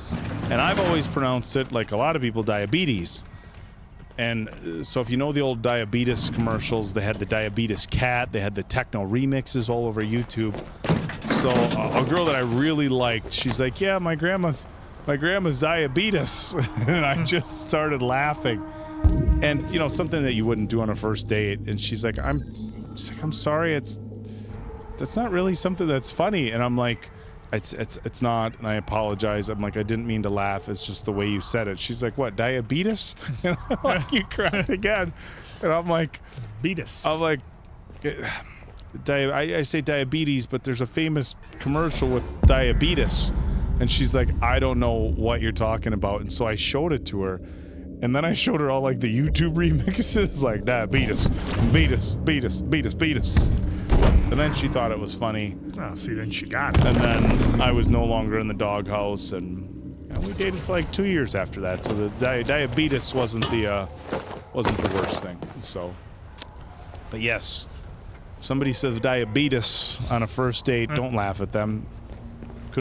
And I've always pronounced it, like a lot of people, diabetes. And so if you know the old diabetes commercials, they had the diabetes cat, they had the techno remixes all over YouTube. So a girl that I really liked, she's like, yeah, my grandma's diabetes. And I just started laughing. And, you know, something that you wouldn't do on a first date. And she's like, I'm sorry, that's not really something that's funny. And I'm like, it's not, and I apologize. I'm like, I didn't mean to laugh. It's just the way you said it. She's like, what, diabetes? And I'm like, you cracked again. And I'm like, diabetes. I'm like, I say diabetes, but there's a famous commercial with diabetes. And she's like, I don't know what you're talking about. And so I showed it to her. And then I showed her all like the YouTube remixes, like diabetes, beatus. And then she thought it was funny. Oh, see, then she got it. And then I was no longer in the doghouse, and we dated for like 2 years after that. So the diabetes wasn't the worst thing. So, but yes, if somebody says diabetes on a first date, don't laugh at them.